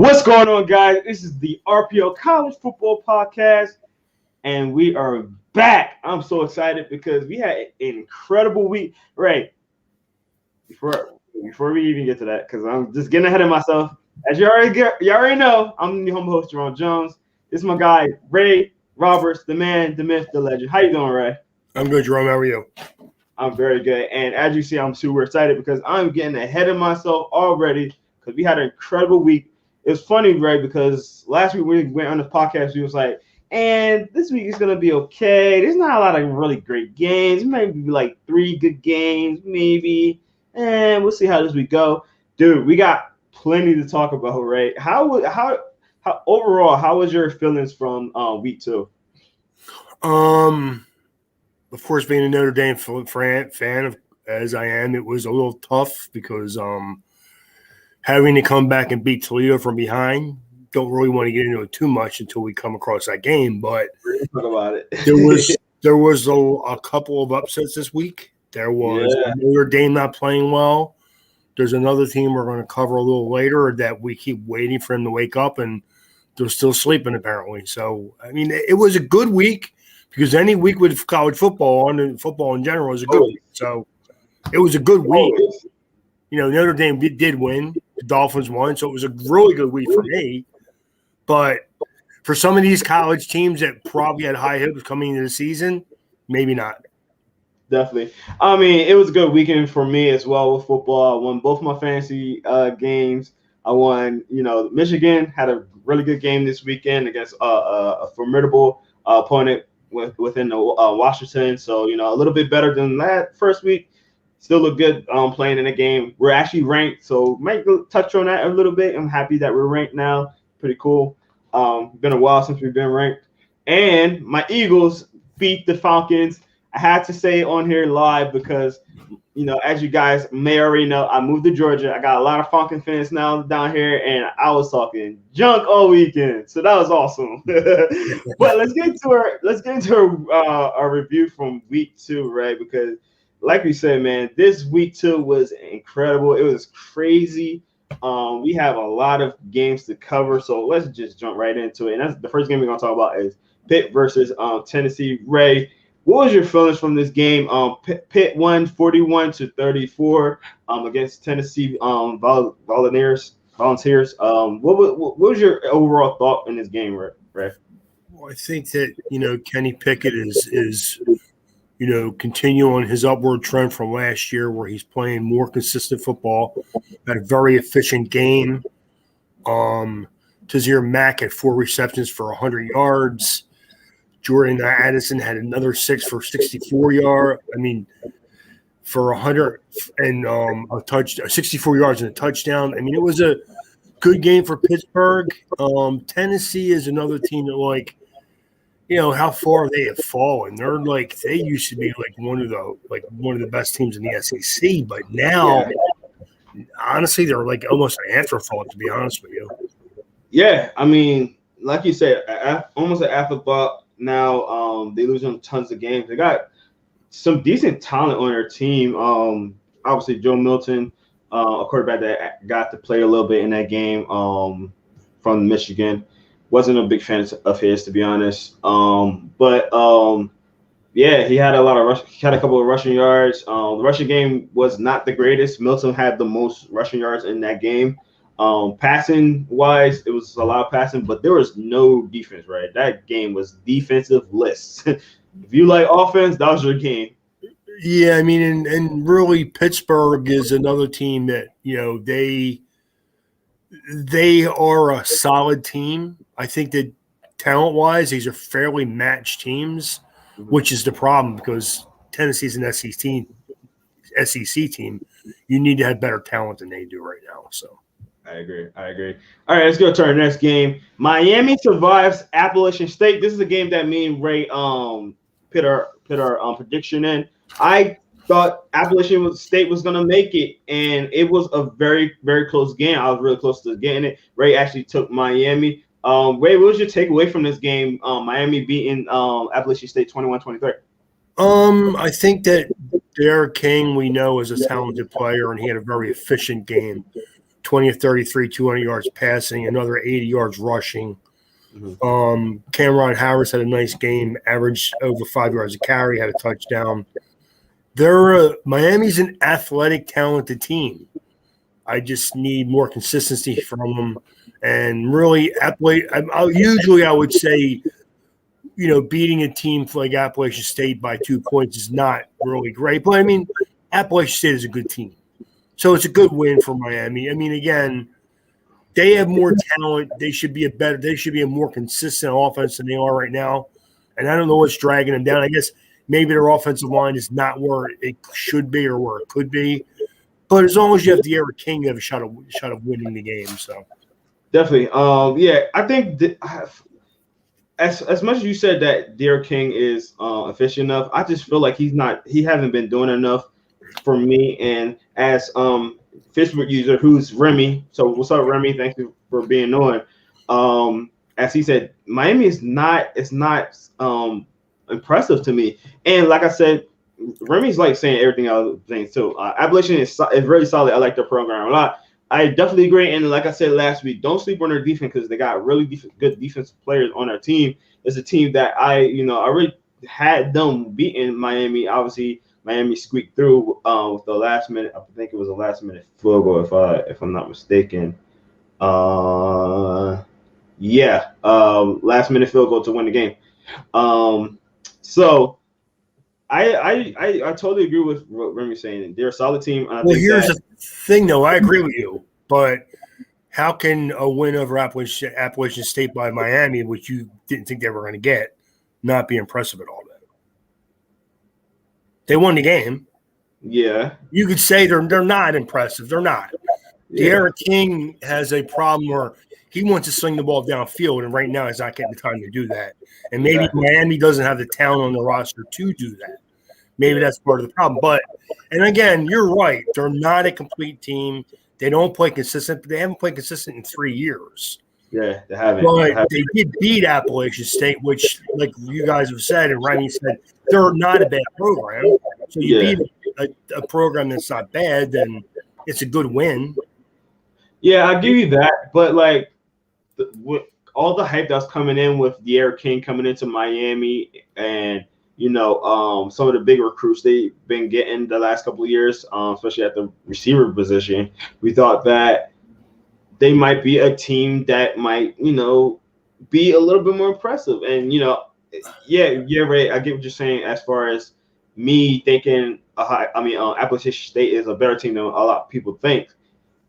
What's going on, guys? This is the RPO College Football Podcast, and we are back. I'm so excited because we had an incredible week. Right, before we even get to that, because I'm just getting ahead of myself. As you already know, I'm the humble host, Jerome Jones. This is my guy, Ray Roberts, the man, the myth, the legend. How you doing, Ray? I'm good, Jerome. How are you? I'm very good. And as you see, I'm super excited because I'm getting ahead of myself already because we had an incredible week. It's funny, Ray, because last week we went on this podcast, we was like, and this week is going to be okay. There's not a lot of really great games. Maybe like 3 good games, maybe. And we'll see how this week go. Dude, we got plenty to talk about, Ray. How overall, how was your feelings from week 2? Of course, being a Notre Dame fan of, as I am, it was a little tough because having to come back and beat Toledo from behind. Don't really want to get into it too much until we come across that game, but talk about it. there was a couple of upsets this week. There was Notre Dame not playing well. There's another team we're going to cover a little later that we keep waiting for them to wake up, and they're still sleeping apparently. So, I mean, it was a good week because any week with college football and football in general is a good week. So, it was a good week. You know, Notre Dame did win. The Dolphins won, so it was a really good week for me. But for some of these college teams that probably had high hopes coming into the season, maybe not. Definitely. I mean, it was a good weekend for me as well with football. I won both my fantasy games. I won, Michigan had a really good game this weekend against a formidable opponent within Washington. So, a little bit better than that first week. Still look good playing in the game. We're actually ranked, so might touch on that a little bit. I'm happy that we're ranked now. Pretty cool. Been a while since we've been ranked. And my Eagles beat the Falcons. I had to say it on here live because, as you guys may already know, I moved to Georgia. I got a lot of Falcon fans now down here, and I was talking junk all weekend. So that was awesome. But let's get into our review from week 2, right? Because like we said, man, this week 2 was incredible. It was crazy. We have a lot of games to cover, so let's just jump right into it. And that's the first game we're gonna talk about is Pitt versus Tennessee. Ray, what was your feelings from this game? Pitt won 41-34 against Tennessee Volunteers. What was your overall thought in this game, Ray? Well, I think that Kenny Pickett is continue on his upward trend from last year where he's playing more consistent football, had a very efficient game. Tazir Mack had 4 receptions for 100 yards. Jordan Addison had another 6 for 64 yards. I mean, for 100 and 64 yards and a touchdown. I mean, it was a good game for Pittsburgh. Tennessee is another team that how far they have fallen. They used to be one of the best teams in the SEC, but now, honestly, they're almost an afterthought, to be honest with you. Yeah, I mean, like you said, almost an afterthought now. They lose on tons of games. They got some decent talent on their team. Obviously, Joe Milton, a quarterback that got to play a little bit in that game from Michigan. Wasn't a big fan of his, to be honest. He had a couple of rushing yards. The rushing game was not the greatest. Milton had the most rushing yards in that game. Passing wise, it was a lot of passing, but there was no defense, right? That game was defensive-less. If you like offense, that was your game. Yeah, I mean, and really Pittsburgh is another team that, they are a solid team. I think that talent-wise, these are fairly matched teams, which is the problem because Tennessee's an SEC team. You need to have better talent than they do right now. So I agree. All right, let's go to our next game. Miami survives Appalachian State. This is a game that me and Ray put our prediction in. I thought Appalachian State was going to make it, and it was a very, very close game. I was really close to getting it. Ray actually took Miami. Ray, what was your takeaway from this game? Miami beating Appalachian State 21-23. I think that Derek King, we know, is a talented player, and he had a very efficient game. 20 of 33, 200 yards passing, another 80 yards rushing. Cameron Harris had a nice game, averaged over 5 yards a carry, had a touchdown. Miami's an athletic, talented team. I just need more consistency from them. And really, I would say, beating a team like Appalachian State by 2 points is not really great. But, I mean, Appalachian State is a good team. So it's a good win for Miami. I mean, again, they have more talent. They should be a more consistent offense than they are right now. And I don't know what's dragging them down. I guess maybe their offensive line is not where it should be or where it could be. But as long as you have De'Ara King, you have a shot of winning the game. So definitely. I think as much as you said that De'Ara King is efficient enough, I just feel like he hasn't been doing enough for me. And as Facebook user who's Remy, so what's up, Remy? Thank you for being on. As he said, Miami is not impressive to me. And like I said, Remy's like saying everything I was saying too. Appalachian is really solid. I like their program a lot. I definitely agree. And like I said last week, don't sleep on their defense because they got really good defensive players on their team. It's a team that I really had them beating Miami. Obviously, Miami squeaked through with the last minute. I think it was a last minute field goal, if I'm not mistaken. Last minute field goal to win the game. So I totally agree with what Remy's saying. They're a solid team. Here's the thing, though. I agree with you, but how can a win over Appalachian State by Miami, which you didn't think they were going to get, not be impressive at all? Then they won the game. Yeah, you could say they're not impressive. They're not. Yeah. De'Ara King has a problem where he wants to sling the ball downfield, and right now he's not getting the time to do that. And maybe Miami doesn't have the talent on the roster to do that. Maybe that's part of the problem. And again, you're right. They're not a complete team. They don't play consistent. They haven't played consistent in 3 years. Yeah, they haven't. But they did beat Appalachian State, which, like you guys have said, and Remy said, they're not a bad program. So you beat a program that's not bad, then it's a good win. Yeah, I'll give you that. But, like, with all the hype that's coming in with De'Ara King coming into Miami and, some of the big recruits they've been getting the last couple of years, especially at the receiver position, we thought that they might be a team that might, be a little bit more impressive. And, right. I get what you're saying as far as me thinking, Appalachian State is a better team than a lot of people think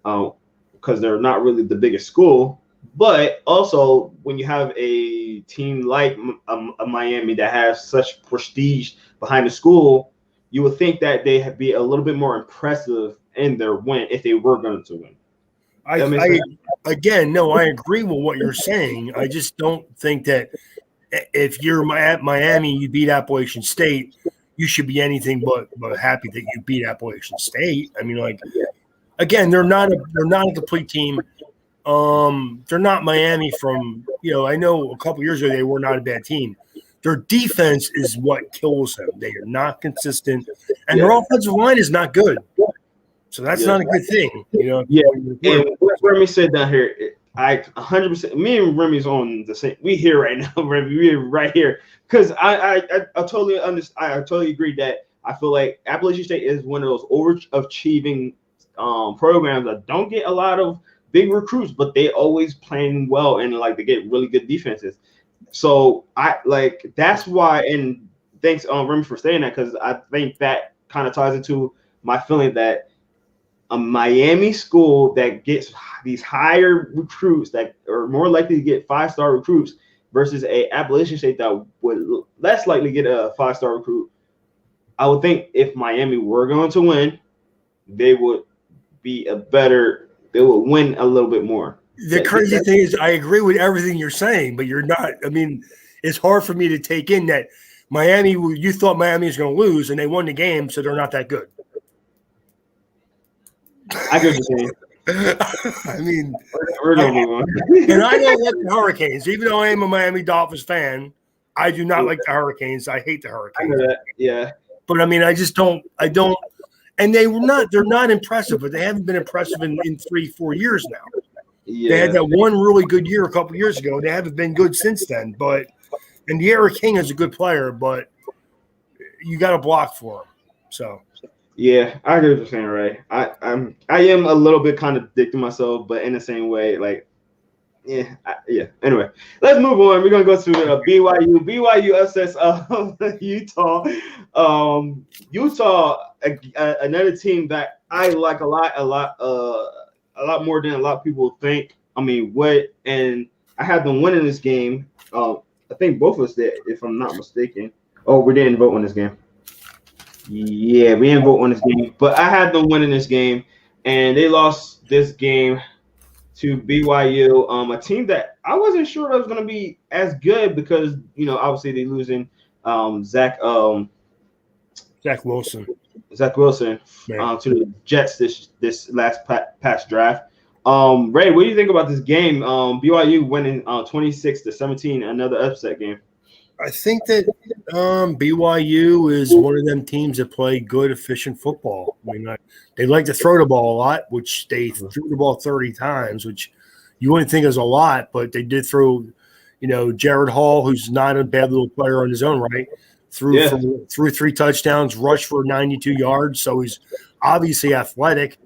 because they're not really the biggest school. But also, when you have a team like a Miami that has such prestige behind the school, you would think that they'd be a little bit more impressive in their win if they were going to win. I agree with what you're saying. I just don't think that if you're at Miami, you beat Appalachian State, you should be anything but happy that you beat Appalachian State. I mean, again, they're not a complete team. They're not Miami from, I know a couple years ago they were not a bad team. Their defense is what kills them. They are not consistent, and their offensive line is not good. So that's not a good thing, Yeah, and what Remy said down here, I 100%. Me and Remy's on the same. We here right now, Remy. We're right here because I totally understand. I totally agree that I feel like Appalachian State is one of those overachieving programs that don't get a lot of big recruits, but they always playing well and they get really good defenses. So that's why. And thanks, Remy, for saying that because I think that kind of ties into my feeling that a Miami school that gets these higher recruits that are more likely to get 5-star recruits versus a Appalachian State that would less likely get a 5-star recruit. I would think if Miami were going to win, they would win a little bit more. The crazy thing is I agree with everything you're saying, but you're not. I mean, it's hard for me to take in that you thought Miami was going to lose and they won the game, so they're not that good. I get what you're saying. I mean, we're going to move on. And I don't like the Hurricanes. Even though I am a Miami Dolphins fan, I do not like the Hurricanes. I hate the Hurricanes. I know that, yeah. But, I mean, I just don't. And they're not impressive, but they haven't been impressive in 3-4 years now. Yeah. They had that one really good year a couple years ago. They haven't been good since then. And De'Ara King is a good player, but you got to block for him. So. Yeah, I agree with what you're saying, Ray. I am a little bit contradicting myself, but in the same way, like, yeah. Anyway, let's move on. We're gonna go to BYU. BYU upsets Utah. Utah, another team that I like a lot more than a lot of people think. I mean, and I had them winning this game. I think both of us did, if I'm not mistaken. Oh, we didn't vote on this game. Yeah, we didn't vote on this game, but I had them winning this game, and they lost this game to BYU, a team that I wasn't sure that was going to be as good because obviously they losing Zach Wilson to the Jets this last past draft. Ray, what do you think about this game? BYU winning 26-17, another upset game. I think that BYU is one of them teams that play good, efficient football. I mean, they like to throw the ball a lot, which they threw the ball 30 times, which you wouldn't think is a lot, but they did throw, Jared Hall, who's not a bad little player on his own right, threw 3 touchdowns, rushed for 92 yards, so he's obviously athletic.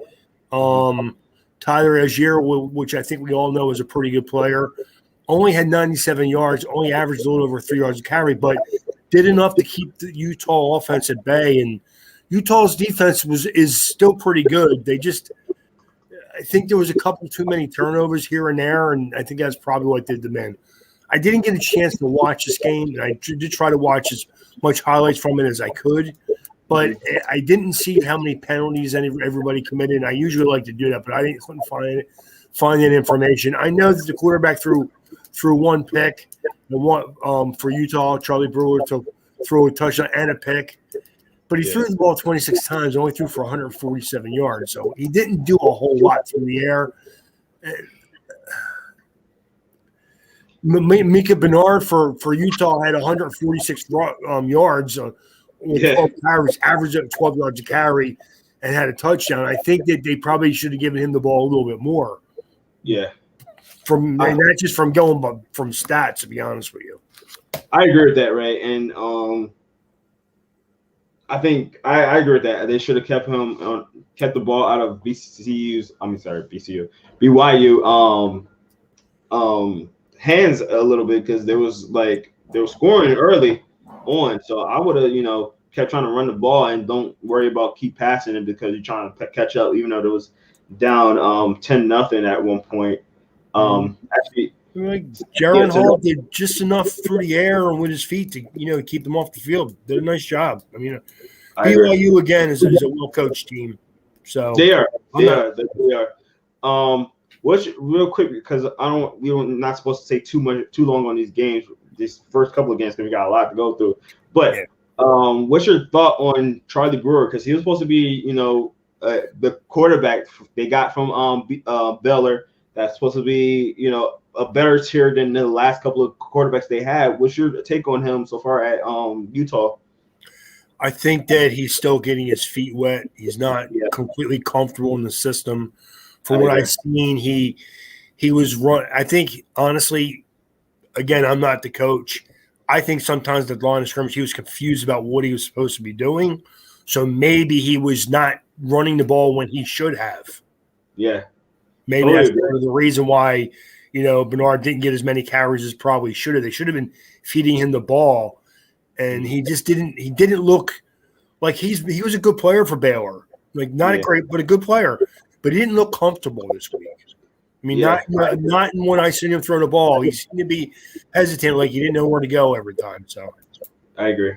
Tyler Agier, which I think we all know is a pretty good player, only had 97 yards, only averaged a little over 3 yards a carry, but did enough to keep the Utah offense at bay. And Utah's defense is still pretty good. I think there was a couple too many turnovers here and there, and I think that's probably what did them in. I didn't get a chance to watch this game, and I did try to watch as much highlights from it as I could, but I didn't see how many penalties everybody committed. And I usually like to do that, but I couldn't find that information. I know that the quarterback threw one pick, and one for Utah, Charlie Brewer, to throw a touchdown and a pick. But he threw the ball 26 times, only threw for 147 yards. So he didn't do a whole lot from the air. Mika Bernard for Utah had 146 yards with 12 carries, averaged at 12 yards a carry, and had a touchdown. I think that they probably should have given him the ball a little bit more. Yeah. And not just from going, but from stats, to be honest with you. I agree with that, Ray. And I think I agree with that. They should have kept the ball out of BYU hands a little bit because they were scoring early on. So I would have, kept trying to run the ball and don't worry about keep passing it because you're trying to catch up, even though there was down 10-0 at one point. Actually, Jaron Hall did just enough through the air and with his feet to keep them off the field. Did a nice job. I mean, BYU again is a well coached team. So they are. What's real quick because we're not supposed to take too long on these games. These first couple of games because we got a lot to go through. But what's your thought on Charlie Brewer? Because he was supposed to be the quarterback they got from Baylor. That's supposed to be, a better tier than the last couple of quarterbacks they had. What's your take on him so far at Utah? I think that he's still getting his feet wet. He's not completely comfortable in the system. From what I've seen, he was run. I think, honestly, again, I'm not the coach. I think sometimes the line of scrimmage, he was confused about what he was supposed to be doing. So maybe he was not running the ball when he should have. Yeah. Maybe that's part of the reason why, Bernard didn't get as many carries as probably should have. They should have been feeding him the ball, and he just didn't. He didn't look like he was a good player for Baylor, like not a great, but a good player. But he didn't look comfortable this week. I mean, not when I seen him throw the ball. He seemed to be hesitant, like he didn't know where to go every time. So, I agree.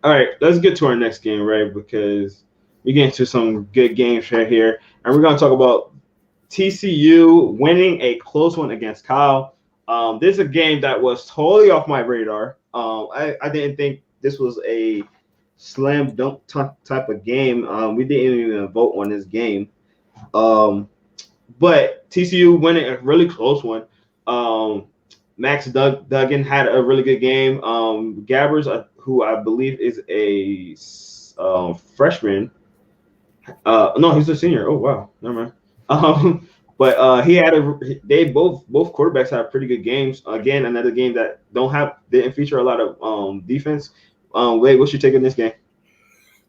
All right, let's get to our next game, Ray, because we get into some good games right here, and we're gonna talk about TCU winning a close one against Cal. This is a game that was totally off my radar. I didn't think this was a slam dunk type of game. We didn't even vote on this game. But TCU winning a really close one. Max Duggan had a really good game. Gabbers, who I believe is a freshman, No, he's a senior. Oh wow, never mind. But he had they both quarterbacks had pretty good games. Again, another game that didn't feature a lot of defense. Wait, what's your take on this game?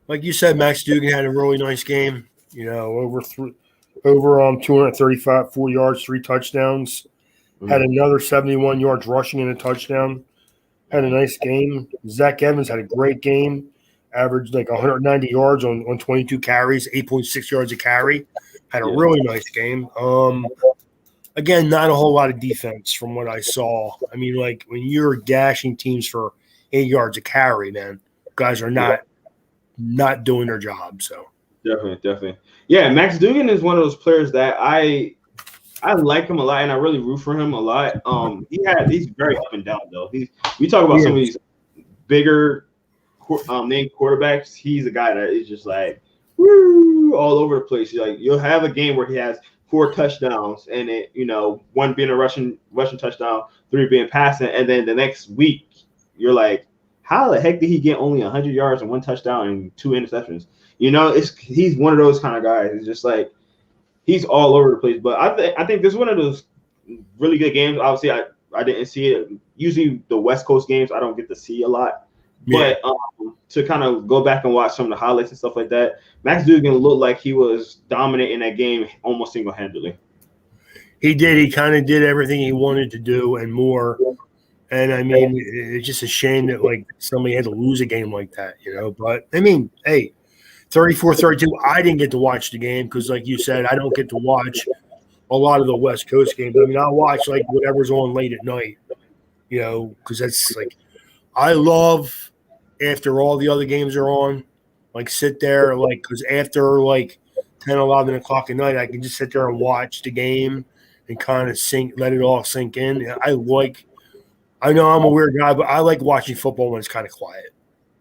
Like you said, Max Dugan had a really nice game. Over 235 4 yards, 3 touchdowns. Had another 71 yards rushing and a touchdown. Had a nice game. Zach Evans had a great game. Averaged like 190 yards on 22 carries, 8.6 yards a carry. Had a really nice game. Again, not a whole lot of defense from what I saw. I mean, like when you're gashing teams for 8 yards a carry, man, guys are not doing their job. So definitely. Yeah, Max Dugan is one of those players that I like him a lot, and I really root for him a lot. He's very up and down though. We talk about some of these bigger named quarterbacks. He's a guy that is just like woo all over the place. Like you'll have a game where he has 4 touchdowns, and one being a rushing touchdown, 3 being passing, and then the next week you're like, how the heck did he get only 100 yards and 1 touchdown and 2 interceptions? He's one of those kind of guys. It's just like he's all over the place. But I think this is one of those really good games. Obviously, I didn't see it. Usually the West Coast games I don't get to see a lot. But to kind of go back and watch some of the highlights and stuff like that, Max Dugan looked like he was dominant in that game almost single-handedly. He did. He kind of did everything he wanted to do and more. And I mean, it's just a shame that like somebody had to lose a game like that, But I mean, hey, 34-32. I didn't get to watch the game because, like you said, I don't get to watch a lot of the West Coast games. I mean, I'll watch like whatever's on late at night, because that's like I love after all the other games are on, like sit there, like because after like 10, 11 o'clock at night, I can just sit there and watch the game and kind of let it all sink in. I know I'm a weird guy, but I like watching football when it's kind of quiet.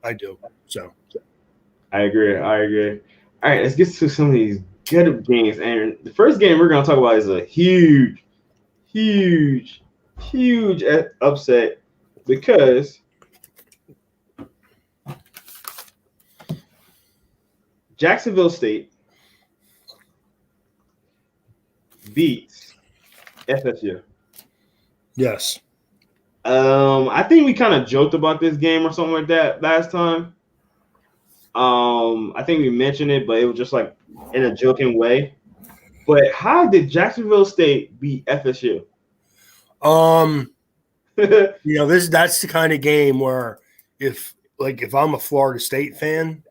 I do. So I agree. All right, let's get to some of these good games. And the first game we're going to talk about is a huge upset because Jacksonville State beats FSU. Yes. I think we kind of joked about this game or something like that last time. I think we mentioned it, but it was just like in a joking way. But how did Jacksonville State beat FSU? That's the kind of game where if I'm a Florida State fan,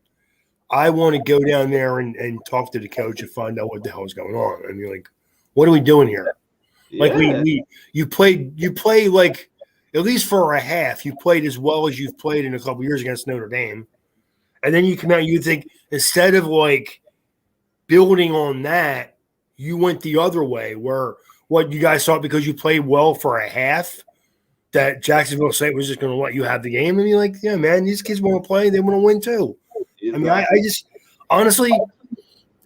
I want to go down there and talk to the coach and find out what the hell is going on. I mean, like, what are we doing here? Like you play like at least for a half, you played as well as you've played in a couple years against Notre Dame. And then you come out, you think instead of like building on that, you went the other way where what you guys thought because you played well for a half that Jacksonville State was just going to let you have the game. And you're like, yeah, man, these kids want to play. They want to win too. Exactly. I mean, I just honestly,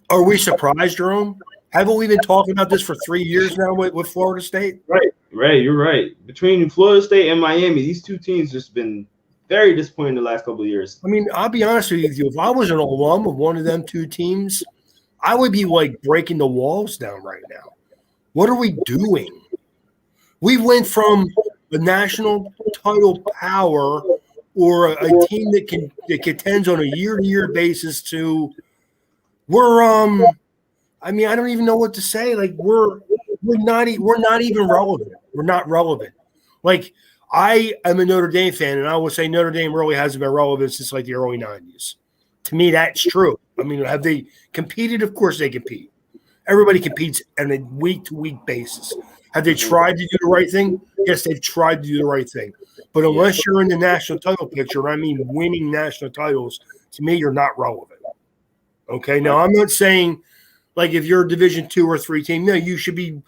are we surprised, Jerome? Haven't we been talking about this for 3 years now with Florida State? Right. You're right. Between Florida State and Miami, these two teams just been very disappointing the last couple of years. I mean, I'll be honest with you. If I was an alum of one of them two teams, I would be like breaking the walls down right now. What are we doing? We went from a national title power or a team that contends on a year-to-year basis to I mean, I don't even know what to say. Like we're not even relevant. We're not relevant. Like I am a Notre Dame fan, and I will say Notre Dame really hasn't been relevant since like the early 90s. To me, that's true. I mean, have they competed? Of course they compete. Everybody competes on a week-to-week basis. Have they tried to do the right thing? Yes, they've tried to do the right thing. But unless you're in the national title picture, and I mean winning national titles, to me, you're not relevant. Okay? Now, I'm not saying like if you're a Division II or III team, no, you should be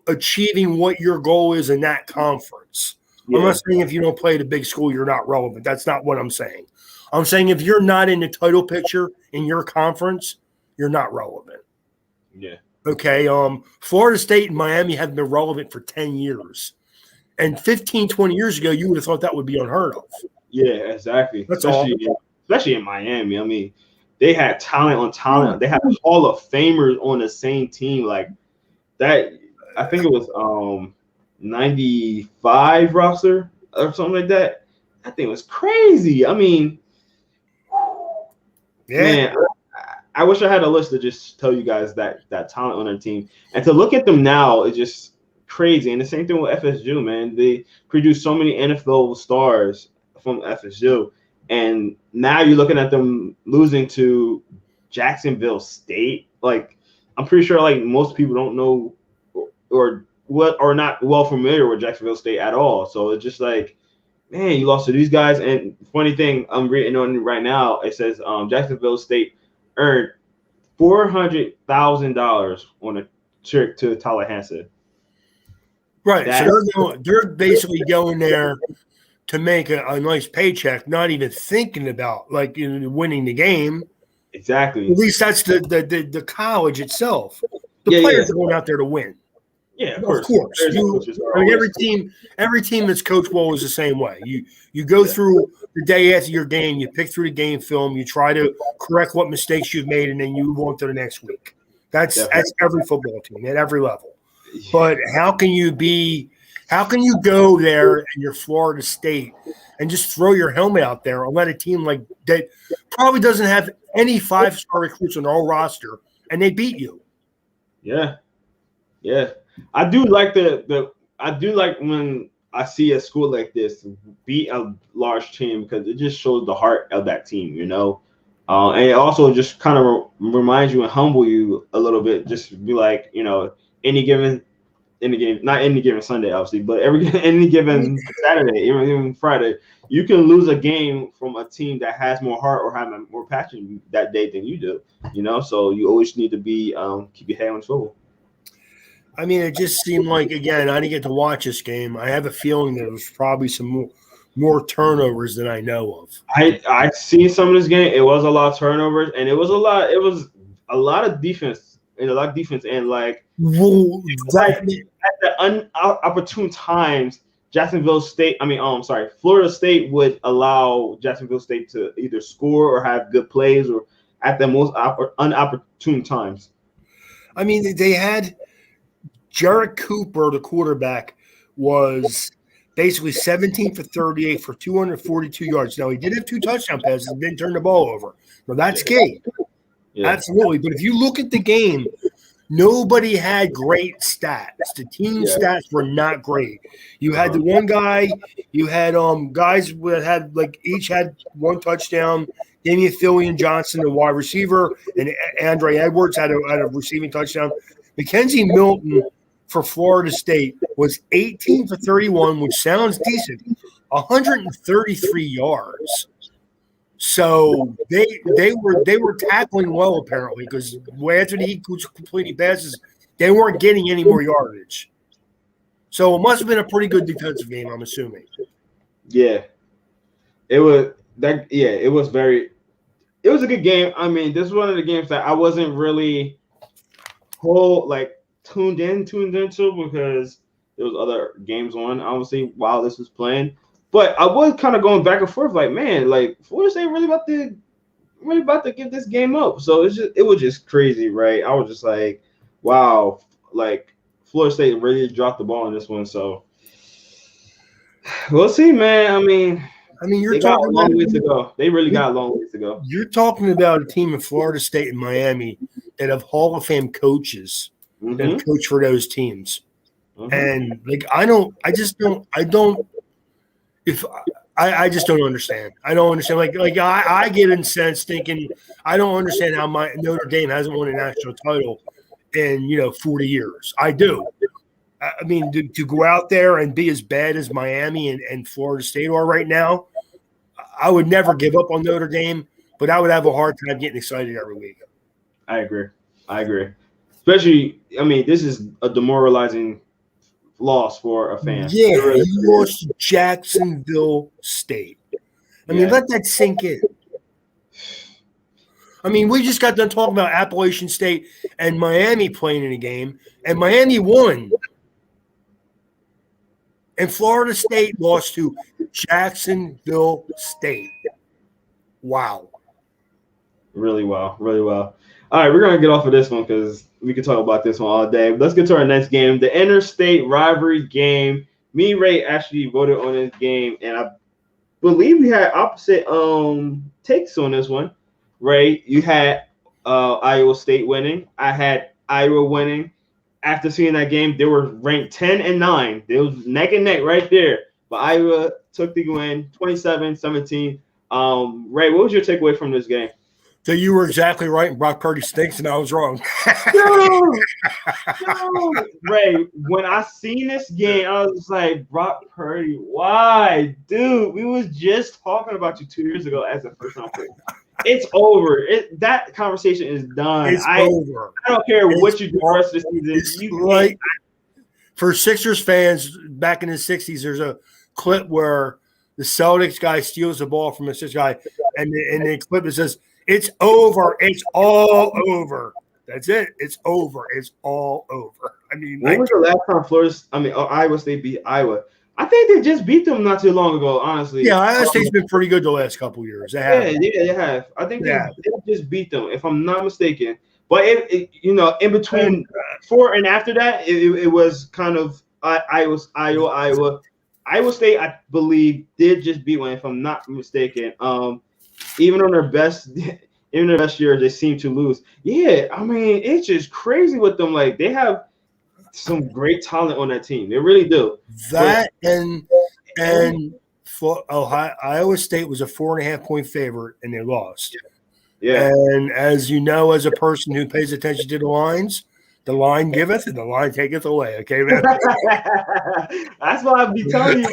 achieving what your goal is in that conference. Yeah. I'm not saying if you don't play at a big school, you're not relevant. That's not what I'm saying. I'm saying if you're not in the title picture in your conference, you're not relevant. Yeah. Okay. Florida State and Miami have been relevant for 10 years. And 15, 20 years ago, you would have thought that would be unheard of. Yeah, exactly. Especially in Miami. I mean, they had talent on talent. They had Hall of Famers on the same team. Like that, I think it was 95 roster or something like that. I think it was crazy. I mean, Yeah. man, I wish I had a list to just tell you guys that talent on their team, and to look at them now is just crazy. And the same thing with FSU, man. They produce so many NFL stars from FSU, and now you're looking at them losing to Jacksonville State. Like, I'm pretty sure like most people don't know or what or not well familiar with Jacksonville State at all. So it's just like, man, you lost to these guys. And funny thing, I'm reading on right now. It says Jacksonville State earned $400,000 on a trip to Tallahassee. Right. So they're basically going there to make a nice paycheck, not even thinking about like winning the game. Exactly. At least that's the college itself. The players are going out there to win. Yeah, of course. Every team that's coached well is the same way. You go through the day after your game, you pick through the game film, you try to correct what mistakes you've made, and then you move on to the next week. That's every football team at every level. But how can you go there and you're Florida State and just throw your helmet out there and let a team like that probably doesn't have any 5-star recruits on their whole roster and they beat you? Yeah. Yeah. I do like when I see a school like this beat a large team because it just shows the heart of that team, and it also just kind of reminds you and humble you a little bit. Just be like, any given not any given Sunday, obviously, but any given Saturday, even Friday, you can lose a game from a team that has more heart or have more passion that day than you do. So you always need to be keep your head on swivel. I mean, it just seemed like, again, I didn't get to watch this game. I have a feeling there was probably some more turnovers than I know of. I seen some of this game. It was a lot of turnovers, and it was a lot of defense and like at the unopportune times, Florida State would allow Jacksonville State to either score or have good plays or at the most unopportune times. I mean, they had Jarrett Cooper, the quarterback, was basically 17 for 38 for 242 yards. Now, he did have 2 touchdown passes and didn't turn the ball over. Now, that's key. Yeah. Absolutely. But if you look at the game, nobody had great stats. The team stats were not great. You had the one guy, you had guys that had each had 1 touchdown. Damian Phillian Johnson, the wide receiver, and Andre Edwards had a receiving touchdown. Mackenzie Milton for Florida State was 18 for 31, which sounds decent, 133 yards. So they were tackling well apparently because after he was completing passes, they weren't getting any more yardage. So it must have been a pretty good defensive game, I'm assuming. Yeah, it was that. Yeah, it was a good game. I mean, this is one of the games that I wasn't really tuned into because there was other games on, obviously, while this was playing. But I was kind of going back and forth, like, man, like Florida State really about to give this game up. So it was just crazy, right? I was just like, wow, like Florida State really dropped the ball in this one. So we'll see, man. I mean, you're talking about a long ways to go. They really got a long ways to go. You're talking about a team in Florida State and Miami that have Hall of Fame coaches that coach for those teams. And I just don't understand. I don't understand. I get incensed thinking I don't understand how Notre Dame hasn't won a national title in 40 years. I do. I mean, to go out there and be as bad as Miami and Florida State are right now, I would never give up on Notre Dame, but I would have a hard time getting excited every week. I agree. Especially, I mean, this is a demoralizing loss for a fan. Yeah, you lost to Jacksonville State. I mean, let that sink in. I mean, we just got done talking about Appalachian State and Miami playing in a game, and Miami won. And Florida State lost to Jacksonville State. Wow. Really well, really well. All right, we're gonna get off of this one because we could talk about this one all day. Let's get to our next game, the interstate rivalry game. Me and Ray actually voted on this game, and I believe we had opposite takes on this one. Ray, you had Iowa State winning. I had Iowa winning. After seeing that game, they were ranked 10 and 9. They was neck and neck right there. But Iowa took the win 27-17. Ray, what was your takeaway from this game? So you were exactly right, and Brock Purdy stinks, and I was wrong. No, no, Ray. When I seen this game, I was like, Brock Purdy, why, dude? We was just talking about you 2 years ago as a first round pick. It's over. That conversation is done. It's over. I don't care what you do the rest of the season. For Sixers fans back in the '60s, there's a clip where the Celtics guy steals the ball from the Sixers guy, and the clip it says, "It's over. It's all over. That's it. It's over. It's all over." I mean, when was the last time Iowa State beat Iowa? I think they just beat them not too long ago, honestly. Yeah, Iowa State's been pretty good the last couple of years. They have. I think they just beat them, if I'm not mistaken. But in between before and after that, it was kind of Iowa. Iowa State, I believe, did just beat one, if I'm not mistaken. Even on their best years, they seem to lose. Yeah, I mean, it's just crazy with them. Like, they have some great talent on that team. They really do. And for Iowa State was a 4.5-point favorite, and they lost. Yeah. And as you know, as a person who pays attention to the lines, the line giveth and the line taketh away. Okay, man. That's why I be telling you,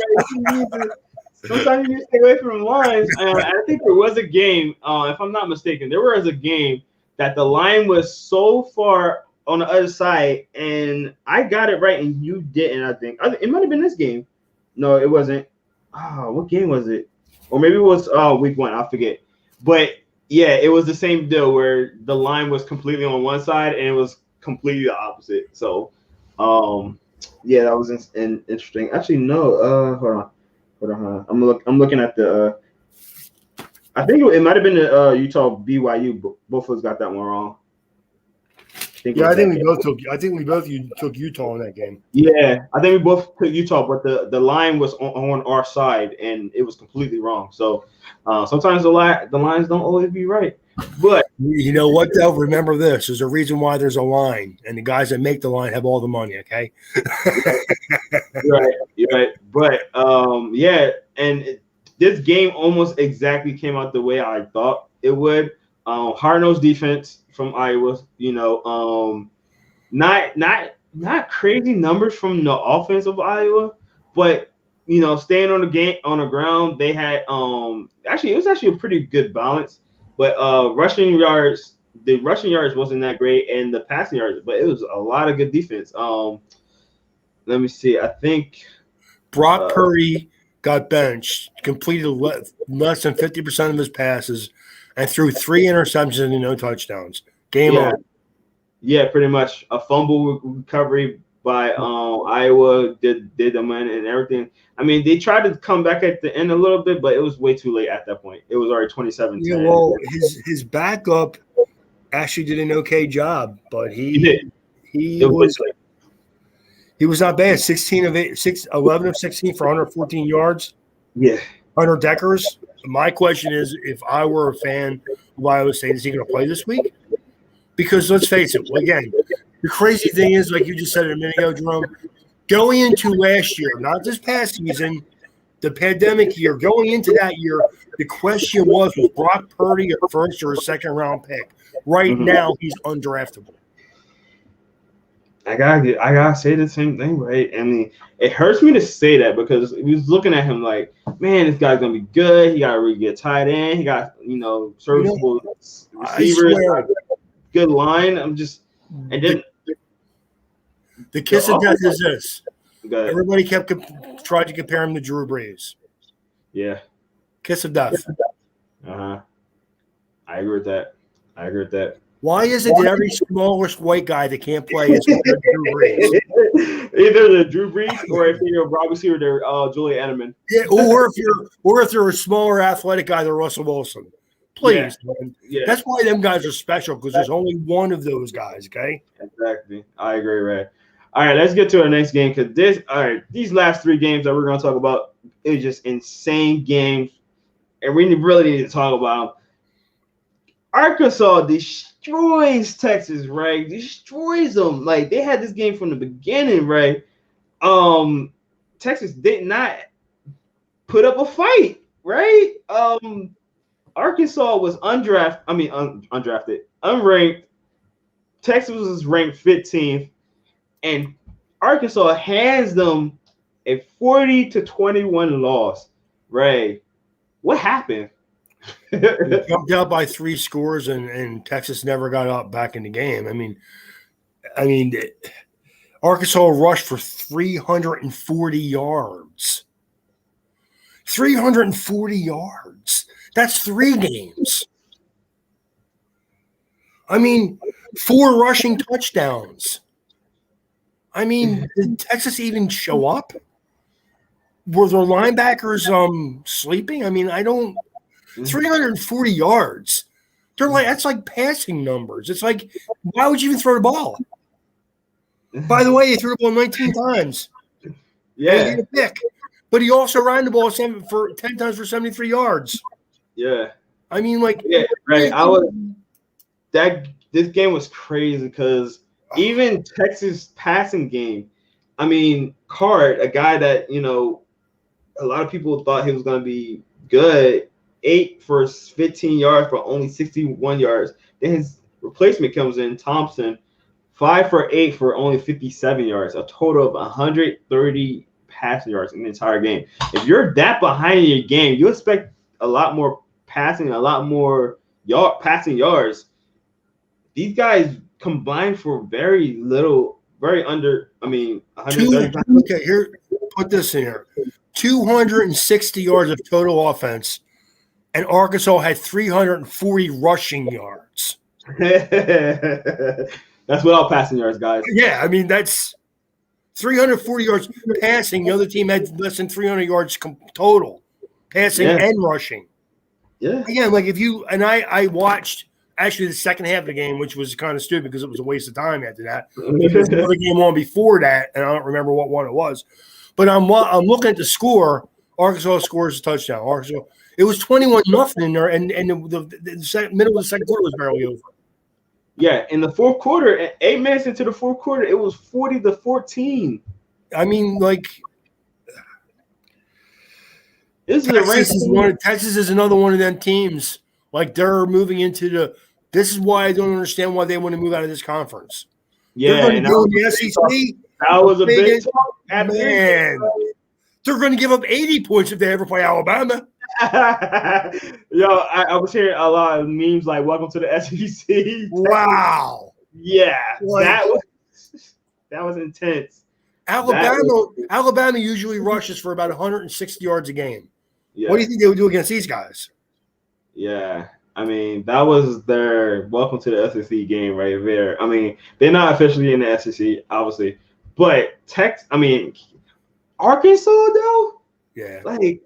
sometimes you need to stay away from the lines. I think there was a game, if I'm not mistaken, there was a game that the line was so far on the other side, and I got it right, and you didn't. I think it might have been this game. No, it wasn't. What game was it? Or maybe it was week 1. I forget. But yeah, it was the same deal where the line was completely on one side and it was completely the opposite. So, yeah, that was interesting. Actually, no. Hold on. I'm looking at the. I think it might have been the Utah BYU. Both of us got that one wrong. I think we both took Utah in that game. Yeah, I think we both took Utah, but the line was on our side, and it was completely wrong. So sometimes the lines don't always be right. But you know what, though? Remember this: there's a reason why there's a line, and the guys that make the line have all the money. Okay. You're right. But yeah, and this game almost exactly came out the way I thought it would. Hard-nosed defense from Iowa, not crazy numbers from the offense of Iowa, but staying on the ground, they had it was actually a pretty good balance, but the rushing yards wasn't that great, and the passing yards, but it was a lot of good defense. Let me see. I think Brock Purdy got benched, completed less than 50% of his passes, and threw 3 interceptions and no touchdowns. Game over. Yeah, pretty much. A fumble recovery by Iowa did them in and everything. I mean, they tried to come back at the end a little bit, but it was way too late at that point. It was already 27-10. Yeah, well, his backup actually did an okay job, but he was not bad. 11 of 16 for 114 yards. Yeah. Hunter Deckers. My question is, if I were a fan of Iowa State, is he going to play this week? Because let's face it, again, the crazy thing is, like you just said a minute ago, Jerome, going into last year, not this past season, the pandemic year, going into that year, the question was Brock Purdy a first or a second round pick? Right now, he's undraftable. I gotta say the same thing, right? I mean, it hurts me to say that because we was looking at him like, man, this guy's gonna be good. He got a really good tight end. He got serviceable receivers, good line. And then the kiss of death is this. Everybody tried to compare him to Drew Brees. Yeah, kiss of death. I agree with that. Why is it that every smallest white guy that can't play is Drew Brees? Either the Drew Brees or if you're a wide receiver, they're Julian Edelman. Yeah, or if you're a smaller athletic guy, they're Russell Wilson. Please. Yeah. That's why them guys are special, because there's only one of those guys, okay? Exactly. I agree, Ray. All right, let's get to our next game because these last 3 games that we're going to talk about is just insane games, and we really need to talk about them. Arkansas destroys Texas, right? Destroys them. Like, they had this game from the beginning, right? Texas did not put up a fight, right? Arkansas was undrafted, unranked. Texas was ranked 15th, and Arkansas hands them a 40-21 loss. Right? What happened? They jumped out by 3 scores, and Texas never got up back in the game. I mean, Arkansas rushed for 340 yards. 340 yards. That's 3 games. I mean, 4 rushing touchdowns. I mean, did Texas even show up? Were their linebackers sleeping? I mean, 340 yards. That's like passing numbers. It's like, why would you even throw the ball? By the way, he threw the ball 19 times. Yeah. He had a pick. But he also ran the ball 10 times for 73 yards. Yeah. I mean, like, yeah, right. This game was crazy because even Texas passing game, I mean, Card, a guy that, a lot of people thought he was going to be good, 8 for 15 yards for only 61 yards. Then his replacement comes in, Thompson, 5 for 8 for only 57 yards, a total of 130 passing yards in the entire game. If you're that behind in your game, you expect a lot more passing, a lot more passing yards. These guys combined for very little, very under, 130. Okay, here, put this in here. 260 yards of total offense, and Arkansas had 340 rushing yards. That's without passing yards, guys. Yeah, I mean, that's 340 yards passing. The other team had less than 300 yards total, passing and rushing. Yeah. Again, like I watched actually the second half of the game, which was kind of stupid because it was a waste of time after that. There was another game on before that, and I don't remember what one it was. But I'm looking at the score. Arkansas scores a touchdown. Arkansas. It was 21-0 in there, and the middle of the second quarter was barely over. Yeah, in the fourth quarter, 8 minutes into the fourth quarter, it was 40-14. I mean, like, Texas is another one of them teams. Like, they're moving into this is why I don't understand why they want to move out of this conference. Yeah, they're going to go in the SEC. That was a big talk. Man, they're going to give up 80 points if they ever play Alabama. Yo, I was hearing a lot of memes like "Welcome to the SEC." Wow. Yeah, that was intense. Alabama usually rushes for about 160 yards a game. Yeah. What do you think they would do against these guys? Yeah, I mean, that was their welcome to the SEC game right there. I mean, they're not officially in the SEC, obviously, but Arkansas though. Yeah. Like,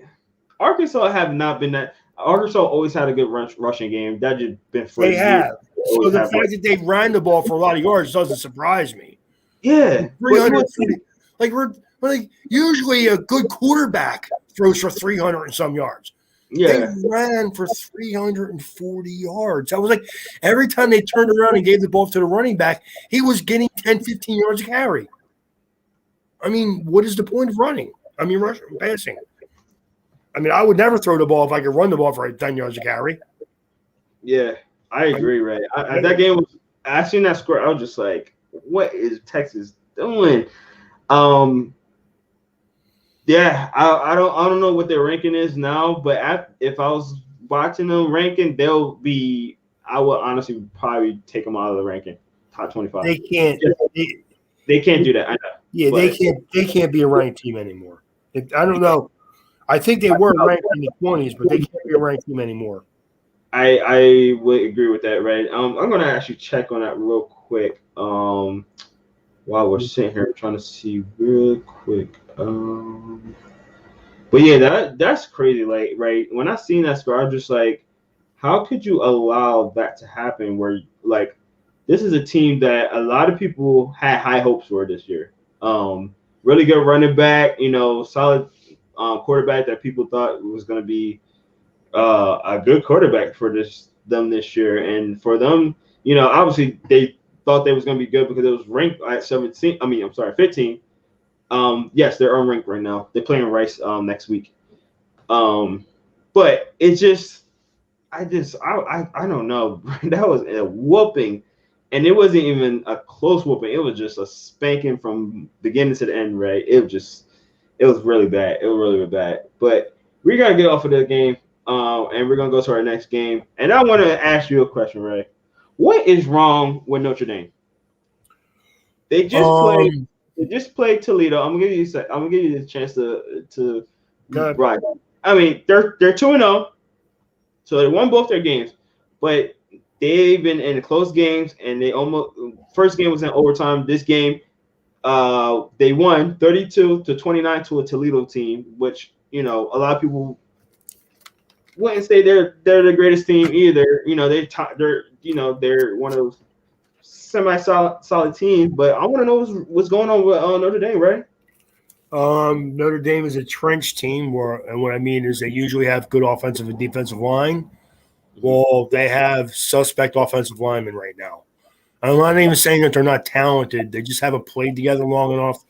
Arkansas have not been that. Arkansas always had a good rushing game. That just been for they have. So the fact that they ran the ball for a lot of yards doesn't surprise me. Yeah, 340. Like usually a good quarterback throws for 300 and some yards. Yeah, they ran for 340 yards. I was like, every time they turned around and gave the ball to the running back, he was getting 10, 15 yards a carry. I mean, what is the point of running? I mean, passing. I mean, I would never throw the ball if I could run the ball for 10 yards a carry. Yeah, I agree, Ray. That game was. I seen that score. I was just like, "What is Texas doing?" Yeah, I don't know what their ranking is now, but if I was watching them ranking, they'll be. I would honestly probably take them out of the ranking, top 25. They can't. They can't do that. I know. Yeah, they can't be a ranked team anymore. I don't know. I think they were ranked in the 20s, but they can't be a ranked team anymore. I would agree with that, right? I'm gonna actually check on that real quick. While we're sitting here trying to see real quick. But yeah, that's crazy. Like, right when I seen that score, I'm just like, how could you allow that to happen? Where like this is a team that a lot of people had high hopes for this year. Really good running back, solid quarterback that people thought was going to be a good quarterback for them this year, and for them, obviously they thought they was going to be good because it was ranked at 17. I mean, I'm sorry, 15. Yes, they're unranked right now. They're playing Rice next week. But it just, I don't know. That was a whooping, and it wasn't even a close whooping. It was just a spanking from beginning to the end. Right? It was really bad. It was really bad. But we gotta get off of the game, and we're gonna go to our next game. And I want to ask you a question, Ray. What is wrong with Notre Dame? They just played. They just played Toledo. I'm gonna give you. I'm gonna give you the chance to. Right. I mean, they're 2-0, so they won both their games, but they've been in close games, and they almost first game was in overtime. This game, they won 32-29 to a Toledo team, which a lot of people wouldn't say they're the greatest team either. They're one of those semi-solid teams, but I want to know what's going on with Notre Dame, right? Notre Dame is a trench team, and what I mean is they usually have good offensive and defensive line. Well, they have suspect offensive linemen right now. I'm not even saying that they're not talented. They just haven't played together long enough.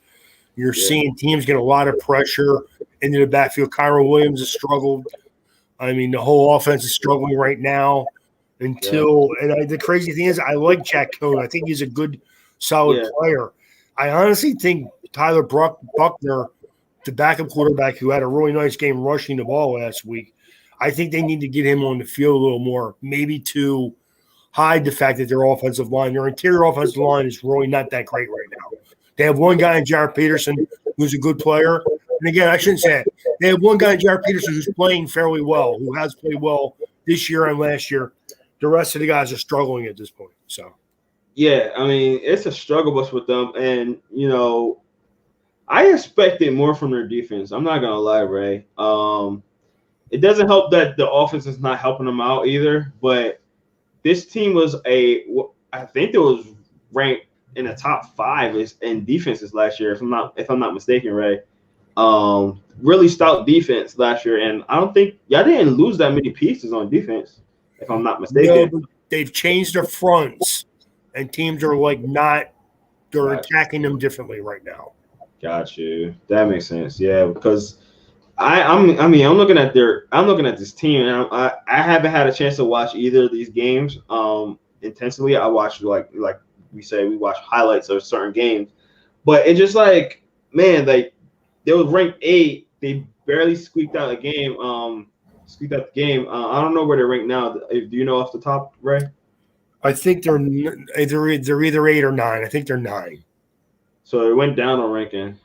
You're seeing teams get a lot of pressure into the backfield. Kyron Williams has struggled. I mean, the whole offense is struggling right now. The crazy thing is, I like Jack Cohn. I think he's a good, solid player. I honestly think Tyler Buckner, the backup quarterback who had a really nice game rushing the ball last week, I think they need to get him on the field a little more, maybe to hide the fact that their offensive line, their interior offensive line is really not that great right now. They have one guy in Jared Peterson who's a good player. And again, I shouldn't say it. They have one guy in Jared Peterson who's playing fairly well, who has played well this year and last year. The rest of the guys are struggling at this point. So, yeah, I mean, it's a struggle bus with them. And, I expected more from their defense. I'm not going to lie, Ray. It doesn't help that the offense is not helping them out either. But this team I think it was ranked in the top 5 in defenses last year, if I'm not mistaken, Ray. Really stout defense last year, and I don't think y'all didn't lose that many pieces on defense, if I'm not mistaken. No, but they've changed their fronts, and teams are they're attacking them differently right now. Got you. That makes sense. Yeah, because I'm looking at this team, and I haven't had a chance to watch either of these games intensely. I watched like we say, we watch highlights of certain games, but it's just man, they was ranked 8. They barely squeaked out the game. I don't know where they're ranked now. Do you know off the top, Ray? I think they're either 8 or 9. I think they're 9. So it went down on ranking.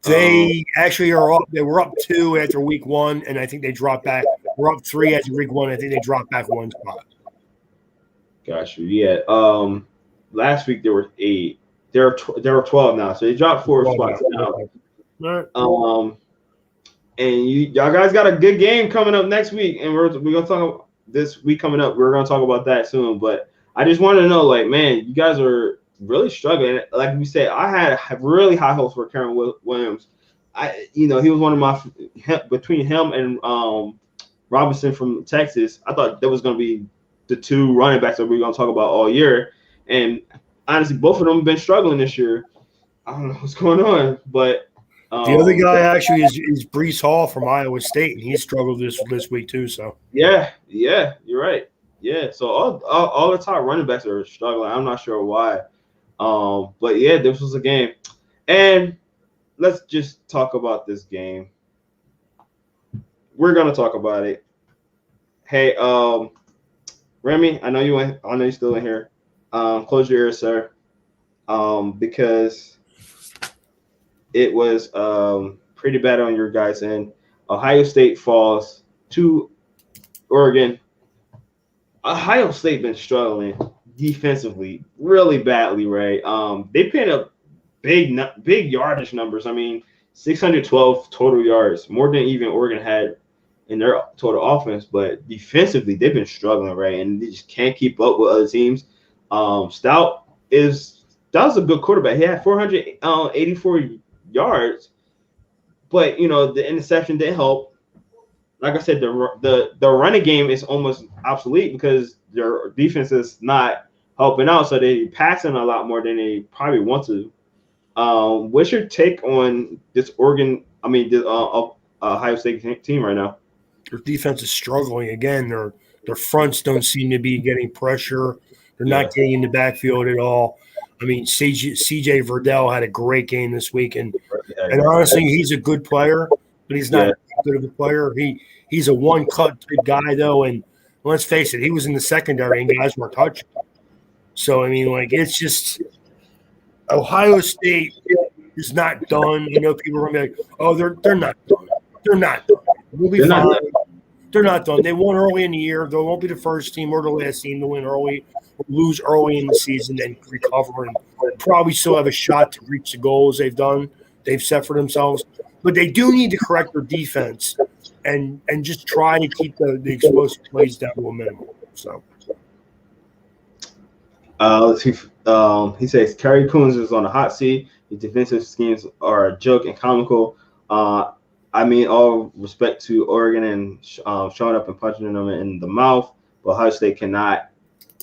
They actually are up. They were up 2 after week 1, and I think they dropped back. We're up 3 after week 1. I think they dropped back 1 spot. Got you. Yeah. Last week there were 8. There are 12 now, so they dropped 4 spots now. Right. And y'all guys got a good game coming up next week, and we're gonna talk about this week coming up. We're gonna talk about that soon. But I just want to know, man, you guys are really struggling. Like we said, I had really high hopes for Kyron Williams. He was one of my between him and Robinson from Texas. I thought that was gonna be the 2 running backs that we are gonna talk about all year. And honestly, both of them have been struggling this year. I don't know what's going on, but the other guy actually is Breece Hall from Iowa State, and he struggled this week too. So yeah, you're right. Yeah, so all the top running backs are struggling. I'm not sure why, but yeah, this was a game, and let's just talk about this game. We're gonna talk about it. Hey, Remy, I know you're still in here. Close your ears, sir, because it was pretty bad on your guys' end. Ohio State falls to Oregon. Ohio State been struggling defensively really badly, right? They picked up big yardage numbers. I mean, 612 total yards, more than even Oregon had in their total offense, but defensively they've been struggling, right? And they just can't keep up with other teams. Stout that was a good quarterback. He had 484 yards, but the interception didn't help. Like I said, the running game is almost obsolete because their defense is not helping out, so they're passing a lot more than they probably want to. What's your take on this Oregon? I mean, this Ohio State team right now? Their defense is struggling again. Their fronts don't seem to be getting pressure. They're Yeah, not getting in the backfield at all. I mean, CJ Verdell had a great game this week, and honestly, he's a good player, but he's not good of a player. He's a one-cut guy though, and let's face it, he was in the secondary and guys were touching. So I mean, like it's just Ohio State is not done. I know people are going to be like, "Oh, they're not done. They're not done. We'll be fine." They're not done. They won early in the year. They won't be the first team or the last team to win early or lose early in the season, then recover and probably still have a shot to reach the goals they've set for themselves. But they do need to correct their defense and just try to keep the explosive plays down to a minimum. So. Let's see. He says Kerry Coons is on the hot seat. His defensive schemes are a joke and comical. I mean, all respect to Oregon and showing up and punching them in the mouth, but Ohio State cannot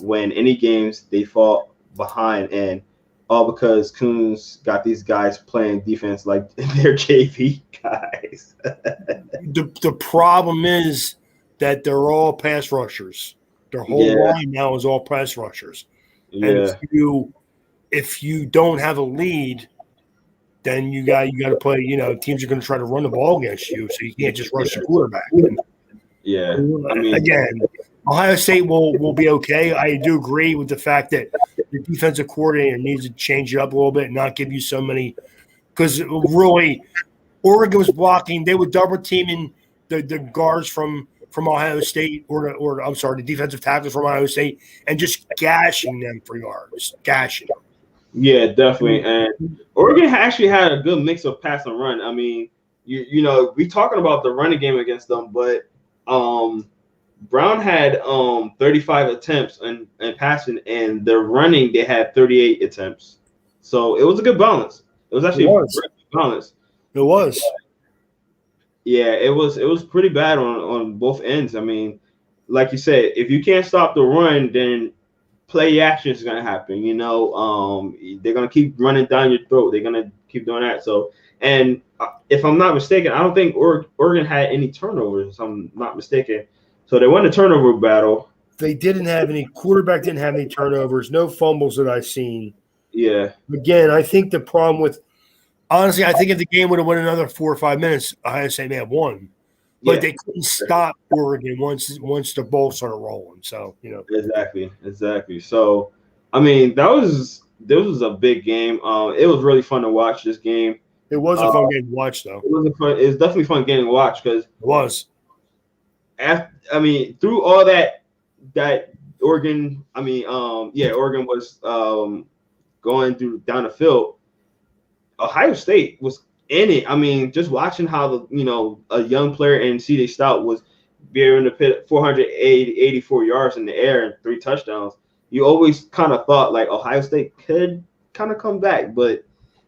win any games. They fall behind, and all because Coons got these guys playing defense like they're JV guys. The problem is that they're all pass rushers. Their whole line now is all pass rushers. Yeah. And if you don't have a lead, then you got to play. Teams are going to try to run the ball against you, so you can't just rush the quarterback. And, again, Ohio State will be okay. I do agree with the fact that the defensive coordinator needs to change it up a little bit and not give you so many. Because really, Oregon was blocking; they were double teaming the guards from Ohio State, or I'm sorry, the defensive tackles from Ohio State, and just gashing them for yards, gashing them. Yeah, definitely. And Oregon actually had a good mix of pass and run. I mean, we talking about the running game against them, but Brown had 35 attempts and passing, and the running they had 38 attempts. So it was a good balance. It was actually a good balance. It was. Yeah, it was pretty bad on both ends. I mean, like you said, if you can't stop the run, then play action is gonna happen. They're gonna keep running down your throat. They're gonna keep doing that. So, and if I'm not mistaken, I don't think Oregon had any turnovers. If I'm not mistaken, so they won the turnover battle. They didn't have any quarterback. Didn't have any turnovers. No fumbles that I've seen. Yeah. Again, I think the problem with honestly, I think if the game would have went another 4 or 5 minutes, Ohio State may have won. But they couldn't stop Oregon once the ball started rolling. So, Exactly. So, I mean, this was a big game. It was really fun to watch this game. It was a fun game to watch, though. It was definitely fun game to watch because it was. Through all that Oregon, Oregon was going down the field. Ohio State was in it. I mean, just watching how a young player in C.J. Stout was bearing the pit 484 yards in the air and 3 touchdowns. You always kind of thought like Ohio State could kind of come back, but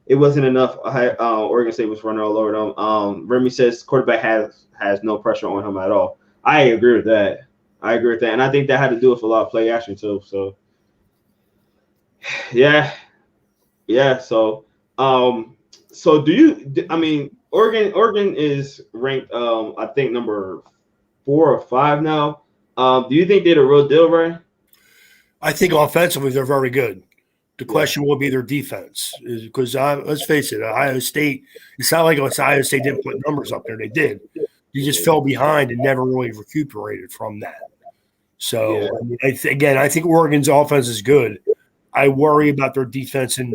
it wasn't enough. Oregon State was running all over them. Remy says quarterback has no pressure on him at all. I agree with that. And I think that had to do with a lot of play action too. So, yeah. So, so Oregon is ranked, I think number 4 or 5 now. Do you think they're the real deal, Ray? I think offensively they're very good. The question will be their defense, because let's face it, Ohio State. It's not like Ohio State didn't put numbers up there; they did. You just fell behind and never really recuperated from that. So I think Oregon's offense is good. I worry about their defense, and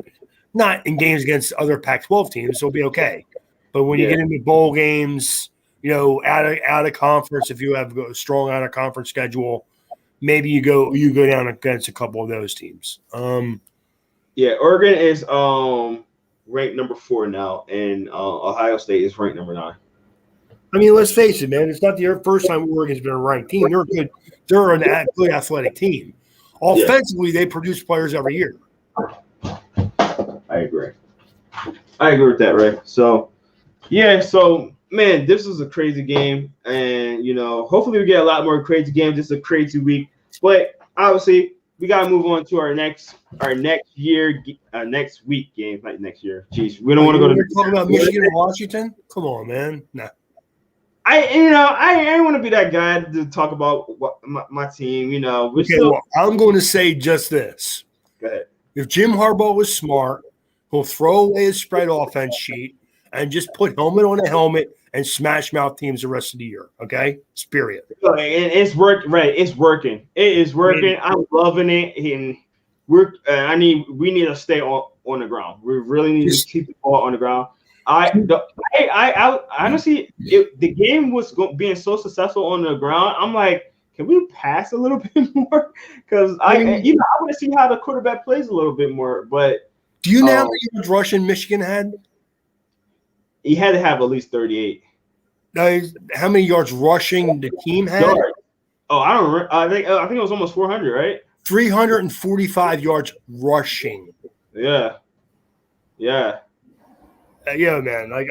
not in games against other Pac-12 teams, they'll be okay. But when you get into bowl games, out of conference, if you have a strong out of conference schedule, maybe you go down against a couple of those teams. Oregon is ranked number 4 now, and Ohio State is ranked number 9. I mean, let's face it, man. It's not the first time Oregon's been a ranked team. They're good. They're a good athletic team. Offensively, they produce players every year. I agree. I agree with that, Ray. So, yeah. So, man, this was a crazy game, and hopefully we get a lot more crazy games. This is a crazy week, but obviously we gotta move on to our next next week games, like next year. Jeez, we don't want to go to talking about Michigan and Washington. Come on, man. Nah. I want to be that guy to talk about my team. Well, I'm going to say just this. Go ahead. If Jim Harbaugh was smart, he'll throw away his spread offense sheet and just put helmet on a helmet and smash mouth teams the rest of the year. Okay? Period. It's working, right? It's working. It is working. I'm loving it, and we need to stay on the ground. We really need to keep the ball on the ground. I honestly, the game was being so successful on the ground. I'm like, can we pass a little bit more? Because I want to see how the quarterback plays a little bit more. But do you know how many yards rushing Michigan had? He had to have at least 38. How many yards rushing the team had? Oh, I don't remember. I think it was almost 400, right? 345 yards rushing. Yeah. Yeah, man. Like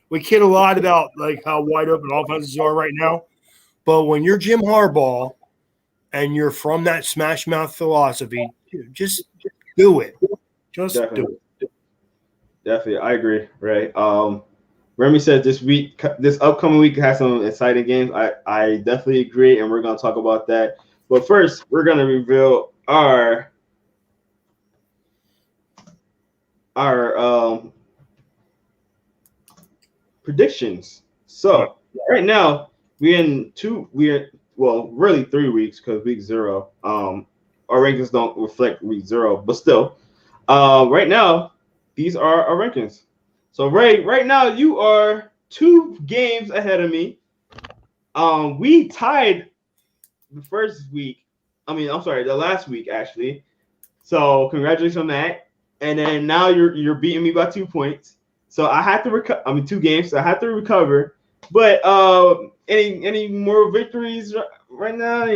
we kid a lot about like how wide open offenses are right now, but when you're Jim Harbaugh and you're from that smash mouth philosophy, just do it. Just do it. Definitely, I agree. Right. Remy said this upcoming week has some exciting games. I definitely agree, and we're gonna talk about that. But first, we're gonna reveal our predictions. So right now really 3 weeks because week 0. Our rankings don't reflect week 0, but still, right now these are our rankings. So Ray, right now you are 2 games ahead of me. We tied the first week. The last week actually. So congratulations on that. And then now you're beating me by 2 points. So I have to 2 games. So I have to recover. But any more victories right now?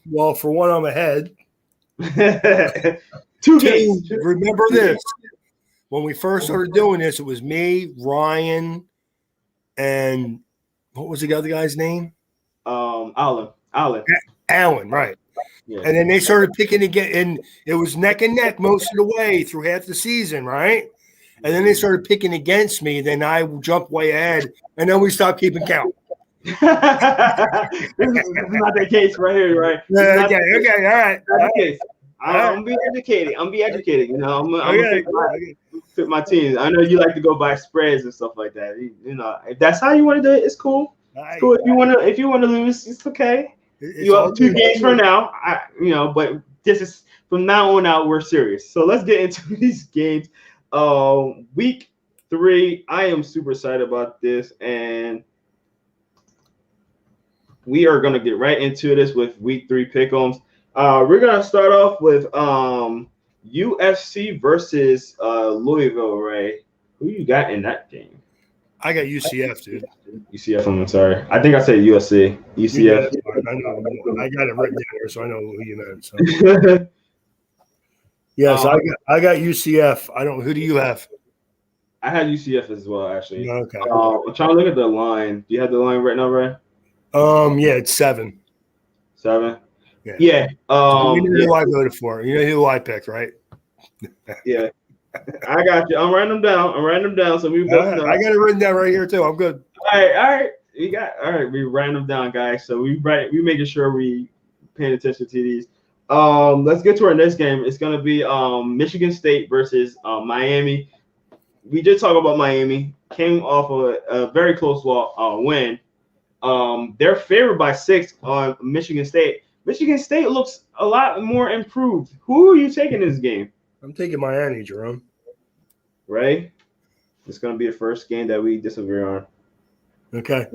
Well, for one, I'm ahead. 2 games. Remember this. When we first started doing this, it was me, Ryan, and what was the other guy's name? Alan, right. Yeah. And then they started picking again, and it was neck and neck most of the way through half the season, right? And then they started picking against me. Then I jumped way ahead, and then we stopped keeping count. This is not the case right here, right? Okay, all right. I'm be educated. I'm gonna fit my team. I know you like to go by spreads and stuff like that. If that's how you want to do it, it's cool. It's cool. If you want to lose, it's okay. You have 2 games for now. But this is from now on out. We're serious. So let's get into these games. Week 3. I am super excited about this, and we are gonna get right into this with week 3 pick'ems. We're gonna start off with USC versus Louisville. Ray, who you got in that game? I got UCF, dude. UCF. I'm sorry. I think I said USC. UCF. I know. I got it written down here, so I know who you meant. So. Yes, I got UCF. Who do you have? I had UCF as well, actually. Okay. I'm trying to look at the line. Do you have the line right now, Ray? Yeah, it's 7. 7. Yeah. You know who I voted for. You know who I picked, right? Yeah. I got you. I'm writing them down. So we both know. I got it written down right here too. I'm good. All right. We writing them down, guys. So we making sure we paying attention to these. Let's get to our next game. It's gonna be Michigan State versus Miami. We did talk about Miami. Came off of a very close win. They're favored by 6 on Michigan State. Michigan State looks a lot more improved. Who are you taking in this game? I'm taking Miami, Jerome. Ray, it's going to be the first game that we disagree on. Okay.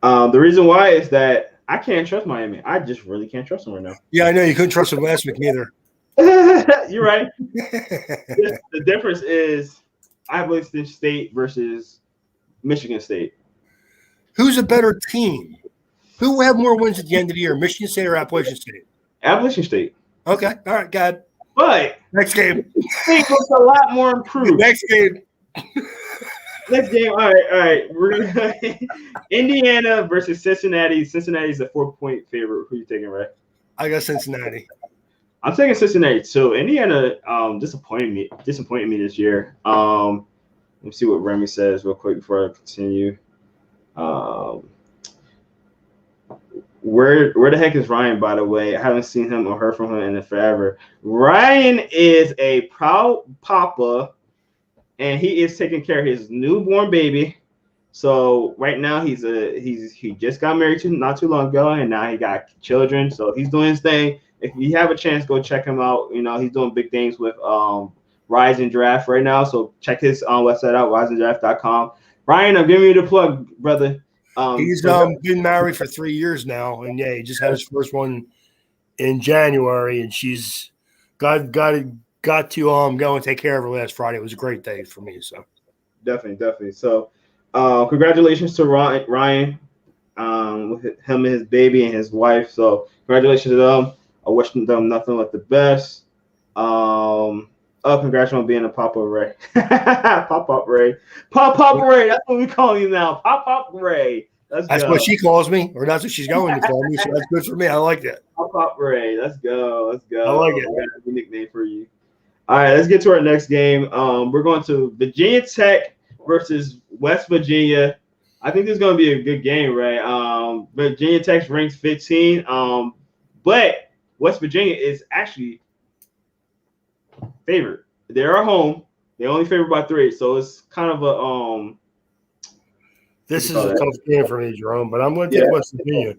The reason why is that I can't trust Miami. I just really can't trust them right now. Yeah, I know. You couldn't trust them last week either. You're right. The difference is Appalachian State versus Michigan State. Who's a better team? Who will have more wins at the end of the year, Michigan State or Appalachian State? Appalachian State. Okay, all right, got it. But next game. State looks a lot more improved. Next game. Next game. All right. We're gonna Indiana versus Cincinnati. Cincinnati's a 4-point favorite. Who you taking, Ray? I got Cincinnati. I'm taking Cincinnati too. Indiana disappointed me this year. Let me see what Remy says real quick before I continue. Where the heck is Ryan, by the way? I haven't seen him or heard from him in forever. Ryan is a proud papa, and he is taking care of his newborn baby. So right now he just got married not too long ago, and now he got children. So he's doing his thing. If you have a chance, go check him out. You know, he's doing big things with Rise and Draft right now. So check his website out, riseanddraft.com. Ryan, I'm giving you the plug, brother. He's been married for 3 years now, and yeah, he just had his first one in January, and she's got to go and take care of her last Friday. It was a great day for me. So definitely. So congratulations to Ryan, with him and his baby and his wife. So congratulations to them. I wish them nothing but the best. Congrats on being a Papa Ray. Pop-Up Ray. Pop-Up Ray. That's what we call you now. Pop-Up Ray. That's what she calls me, or that's what she's going to call me. So that's good for me. I like that. Pop-Up Ray. Let's go. I like it. I got a nickname for you. All right, let's get to our next game. We're going to Virginia Tech versus West Virginia. I think this is going to be a good game, right? Virginia Tech's ranked 15, but West Virginia is actually favored. They're at home. They only favored by 3, so it's kind of a This is a tough game for me, Jerome, but I'm going to take West Virginia.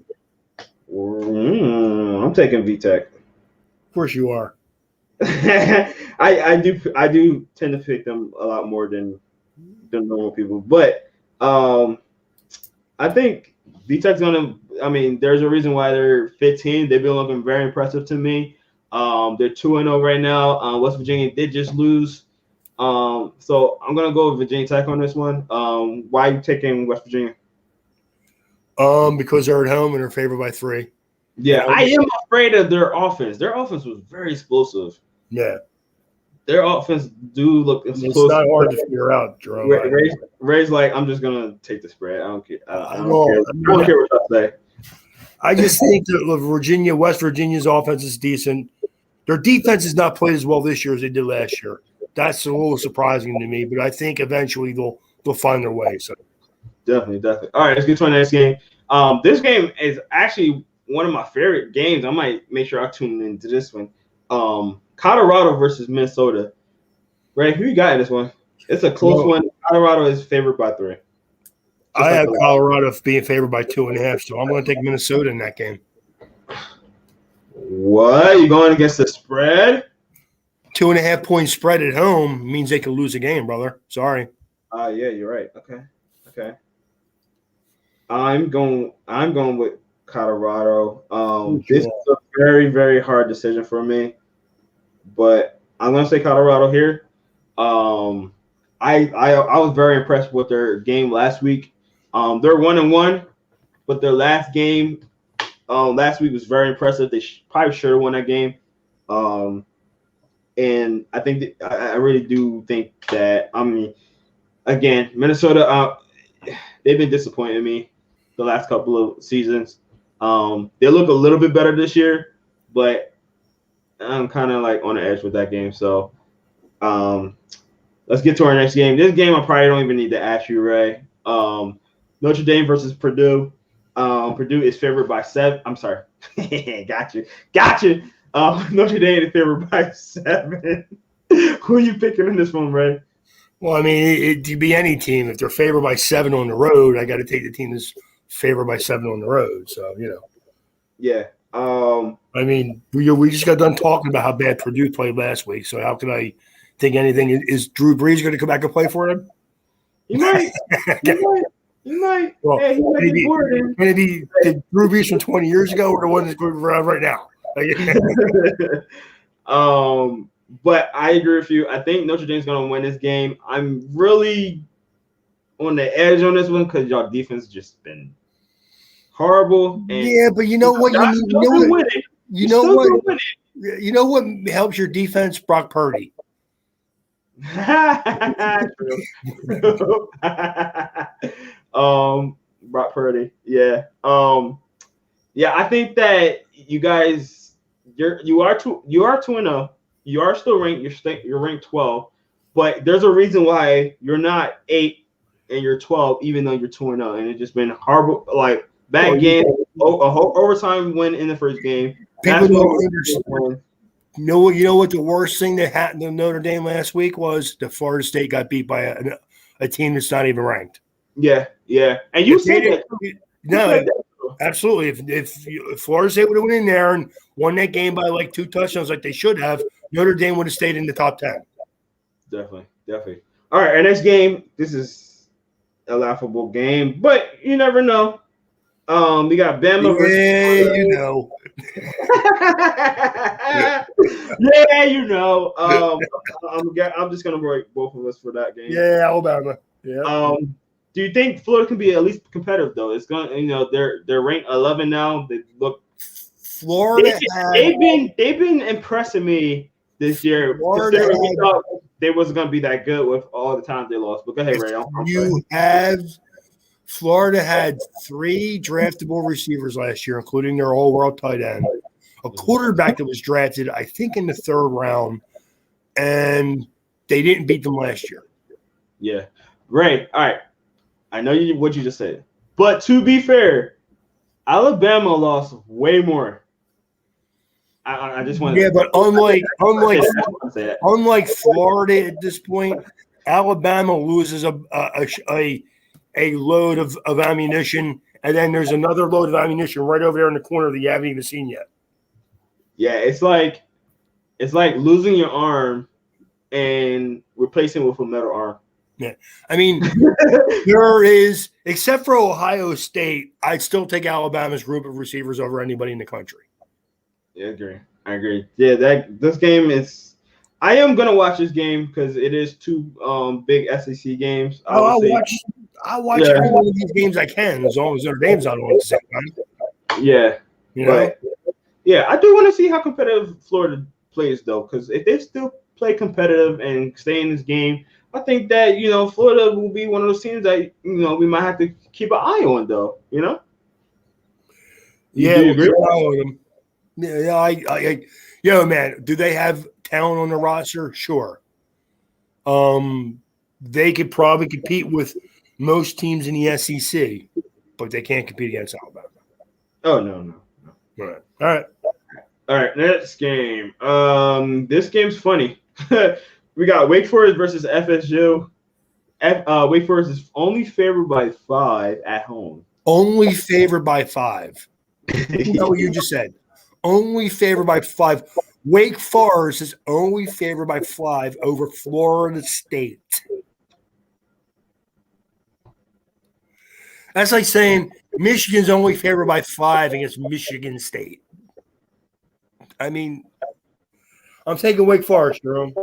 I'm taking VTech. Of course you are. I do tend to pick them a lot more than normal people, but I think VTech's gonna. I mean, there's a reason why they're 15. They've been looking very impressive to me. They're 2-0 right now. West Virginia did just lose. So I'm gonna go with Virginia Tech on this one. Why are you taking West Virginia? Because they're at home and they're favored by 3. Yeah, I am afraid of their offense. Their offense was very explosive. Yeah. Their offense do look explosive. It's not hard to figure out, Jerome. Ray's like, I'm just gonna take the spread. I don't care. I don't care what y'all say. I just think that West Virginia's offense is decent. Their defense has not played as well this year as they did last year. That's a little surprising to me, but I think eventually they'll find their way. So definitely. All right, let's get to our next game. This game is actually one of my favorite games. I might make sure I tune into this one. Colorado versus Minnesota. Ray, who you got in this one? It's a close one. Colorado is favored by 3. I have Colorado being favored by 2.5, so I'm going to take Minnesota in that game. What? You going against the spread? 2.5 point spread at home means they can lose a game, brother. Sorry. Yeah, you're right. Okay. I'm going with Colorado. This is a very, very hard decision for me, but I'm going to say Colorado here. I was very impressed with their game last week. They're 1-1, but their last game last week was very impressive. They probably should have won that game. And I think I really do think that, I mean, again, Minnesota, they've been disappointing me the last couple of seasons. They look a little bit better this year, but I'm kind of like on the edge with that game. So let's get to our next game. This game I probably don't even need to ask you, Ray. Notre Dame versus Purdue. Purdue is favored by 7. I'm sorry. Gotcha. Notre Dame is favored by 7. Who are you picking in this one, Ray? Well, I mean, it'd be any team. If they're favored by 7 on the road, I got to take the team that's favored by 7 on the road. So, Yeah. I mean, we just got done talking about how bad Purdue played last week. So how can I think anything? Is Drew Brees going to come back and play for them? He might. You might. Well, he might be bored. Maybe the Drew Brees from 20 years ago or the one that's going around right now. But I agree with you. I think Notre Dame's gonna win this game. I'm really on the edge on this one because y'all defense just been horrible. And yeah, but you know what you need. You know what? You know what helps your defense? Brock Purdy. True. Brock Purdy. Yeah. Yeah, I think that you guys, you are 2-0. You are still ranked. You're ranked 12, but there's a reason why you're not 8 and you're 12, even though you're 2-0, and it's just been horrible. Like bad game, a whole overtime win in the first game. People don't understand. You know what the worst thing that happened to Notre Dame last week was? The Florida State got beat by a team that's not even ranked. Yeah, and you said that. No, absolutely. If Florida State would have went in there and won that game by like 2 touchdowns, like they should have, Notre Dame would have stayed in the top 10. Definitely. All right, our next game. This is a laughable game, but you never know. We got Bama versus. Yeah, you know. Yeah, you know. I'm just gonna break both of us for that game. Yeah, Alabama. Yeah. Do you think Florida can be at least competitive though? It's gonna, they're ranked 11 now. They look. Florida. They've been impressing me this year. Considering we thought they wasn't gonna be that good with all the times they lost. But go ahead, Ray. Florida had 3 draftable receivers last year, including their all-world tight end, a quarterback that was drafted, I think, in the 3rd round, and they didn't beat them last year. Yeah. Ray, all right. I know what you just said. But to be fair, Alabama lost way more. I just want to. Yeah, but unlike Florida at this point, Alabama loses a load of ammunition, and then there's another load of ammunition right over there in the corner that you haven't even seen yet. Yeah, it's like losing your arm and replacing it with a metal arm. Yeah, I mean, there is, except for Ohio State, I'd still take Alabama's group of receivers over anybody in the country. Yeah, I agree. Yeah, this game is. I am gonna watch this game because it is 2 big SEC games. I'll watch every one of these games I can, as long as Notre Dame's not on at the same time. Yeah, you know. Yeah, I do want to see how competitive Florida plays though, because if they still play competitive and stay in this game, I think that Florida will be one of those teams that we might have to keep an eye on though. Yeah, we'll keep an eye on them. Yeah, man, do they have talent on the roster? Sure. They could probably compete with most teams in the SEC, but they can't compete against Alabama. Oh no. All right. Next game. This game's funny. We got Wake Forest versus FSU. Wake Forest is only favored by 5 at home. Only favored by 5. You know what you just said. Only favored by 5. Wake Forest is only favored by 5 over Florida State. That's like saying Michigan's only favored by 5 against Michigan State. I mean, I'm taking Wake Forest, Jerome.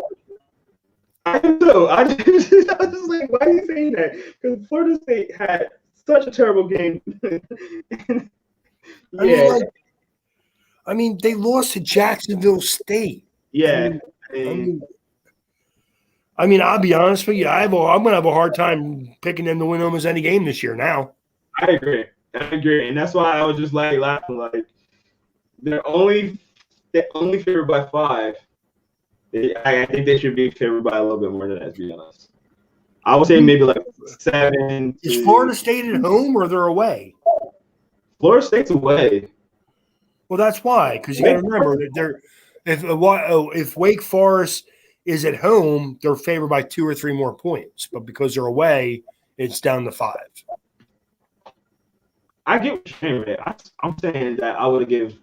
I know. I was just like, why are you saying that? Because Florida State had such a terrible game. Yeah. I mean, they lost to Jacksonville State. Yeah. I mean, I'll be honest with you. I'm going to have a hard time picking them to win almost any game this year now. I agree. And that's why I was just like laughing. Like, they're only favored by 5. I think they should be favored by a little bit more than that, to be honest. I would say maybe like 7. Is Florida State at home or they're away? Florida State's away. Well, that's why, because you got to remember that if Wake Forest is at home, they're favored by 2 or 3 more points, but because they're away, it's down to 5. I get what you're saying, man. I'm saying that I would have gave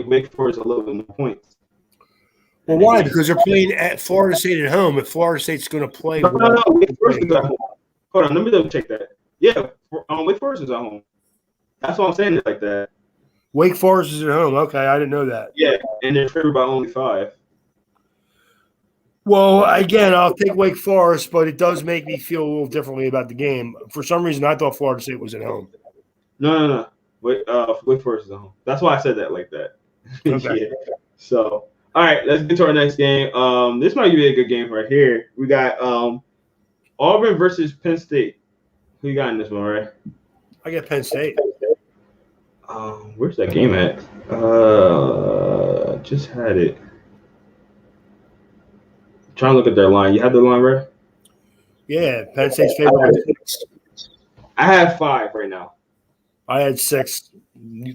Wake Forest a little bit more points. Well, why? Because they're playing at Florida State at home. If Florida State's going to play, no, Wake Forest is at home. Hold on, let me double check that. Yeah, Wake Forest is at home. That's why I'm saying it like that. Wake Forest is at home. Okay, I didn't know that. Yeah, and they're favored by only 5. Well, again, I'll take Wake Forest, but it does make me feel a little differently about the game. For some reason, I thought Florida State was at home. No. Wake Forest is at home. That's why I said that like that. Okay. Yeah. So, all right, let's get to our next game. This might be a good game right here. We got Auburn versus Penn State. Who you got in this one, right? I got Penn State. Where's that game at? Just had it. Trying to look at their line. You have the line, right? Yeah, Penn State's favored by 6. I have 5 right now. I had 6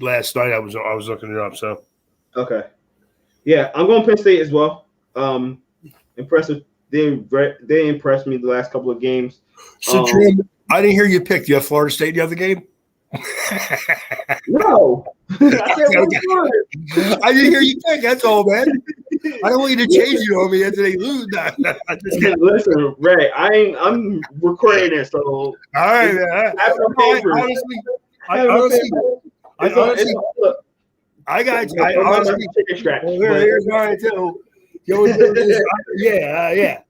last night. I was looking it up. So okay, yeah, I'm going Penn State as well. Impressive. They impressed me the last couple of games. So, Jim, I didn't hear you pick. Do you have Florida State the other game? No. I didn't hear you pick. That's all, man. I don't want you to change it on me after they lose. Listen, Ray, I'm recording this, so all right, man. I got you. Here's mine too. Yeah.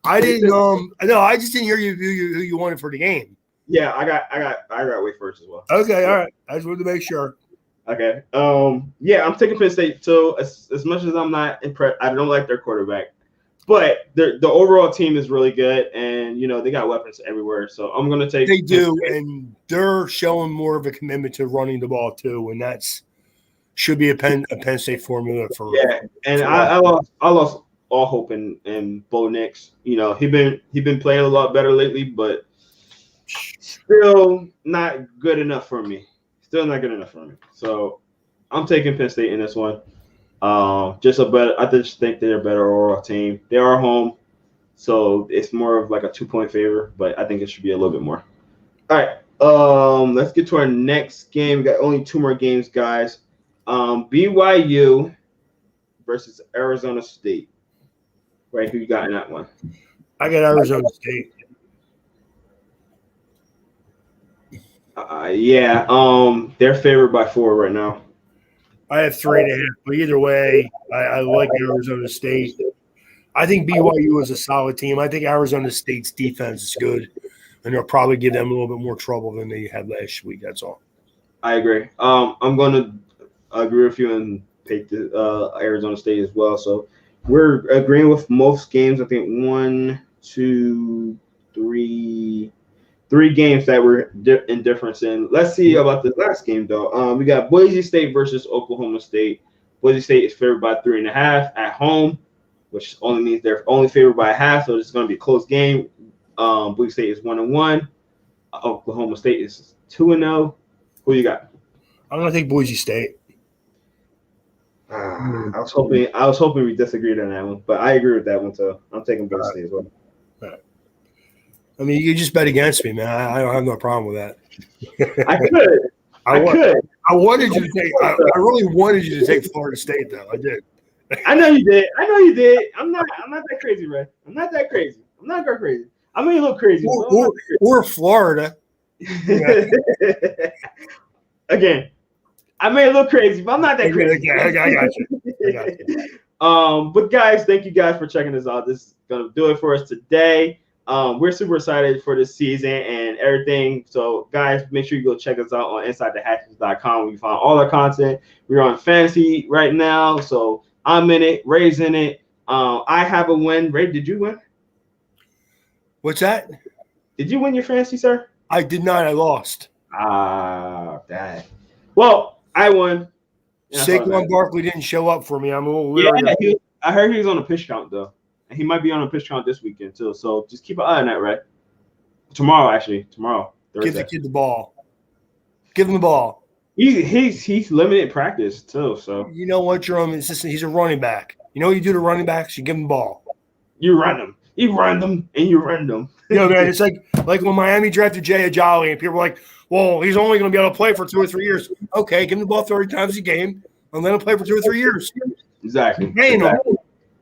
I didn't. No, I just didn't hear who you wanted for the game. Yeah, I got Wake Forest as well. Okay, all right. I just wanted to make sure. Okay. Yeah, I'm taking Penn State too. As much as I'm not impressed, I don't like their quarterback, but the overall team is really good, and they got weapons everywhere. So I'm gonna take. They do, and they're showing more of a commitment to running the ball too, and that's should be a Penn State formula for. Yeah, and I lost all hope in Bo Nix. He been playing a lot better lately, but still not good enough for me. So I'm taking Penn State in this one. I just think they're a better overall team. They are home, so it's more of like a 2-point favor, but I think it should be a little bit more. All right. Let's get to our next game. We got only 2 more games, guys. BYU versus Arizona State. Right, who you got in that one? I got Arizona State. Yeah. They're favored by 4 right now. I have 3.5, but either way, I like Arizona State. I think BYU is a solid team. I think Arizona State's defense is good, and they'll probably give them a little bit more trouble than they had last week. That's all. I agree. I'm going to agree with you and pick the Arizona State as well. So we're agreeing with most games. I think 1, 2, 3 games that we're in difference in. Let's see about the last game, though. We got Boise State versus Oklahoma State. Boise State is favored by 3.5 at home, which only means they're only favored by half, so it's going to be a close game. Boise State is 1-1. Oklahoma State is 2-0. Who you got? I'm going to take Boise State. I was hoping we disagreed on that one, but I agree with that one too. I'm taking Boise State as well. I mean, you can just bet against me, man. I don't have no problem with that. I could. I wanted you to take. I really wanted you to take Florida State, though. I did. I know you did. I'm not that crazy, Ray. I'm not that crazy. I'm not that crazy. I mean, a little crazy. Or Florida. Yeah. Again, I may a little crazy, but I'm not that crazy. I got you. But guys, thank you guys for checking us out. This is gonna do it for us today. We're super excited for this season and everything. So, guys, make sure you go check us out on InsideTheHatches.com where you find all our content. We're on fantasy right now, so I'm in it. Ray's in it. I have a win. Ray, did you win? What's that? Did you win your fantasy, sir? I did not. I lost. Dang. Well, I won. Saquon Barkley didn't show up for me. I'm a little weird. Yeah, I heard he was on a pitch count, though. And he might be on a pitch count this weekend, too. So just keep an eye on that, right? Tomorrow, Thursday. Give the kid the ball. Give him the ball. He's limited practice, too. So you know what, Jerome? He's a running back. You know what you do to running backs? You give him the ball. You run them. You run them, and you run them. Man, it's like when Miami drafted Jay Ajali, and people were like, well, he's only going to be able to play for 2 or 3 years. Okay, give him the ball 30 times a game, and let him play for 2 or 3 years. Exactly.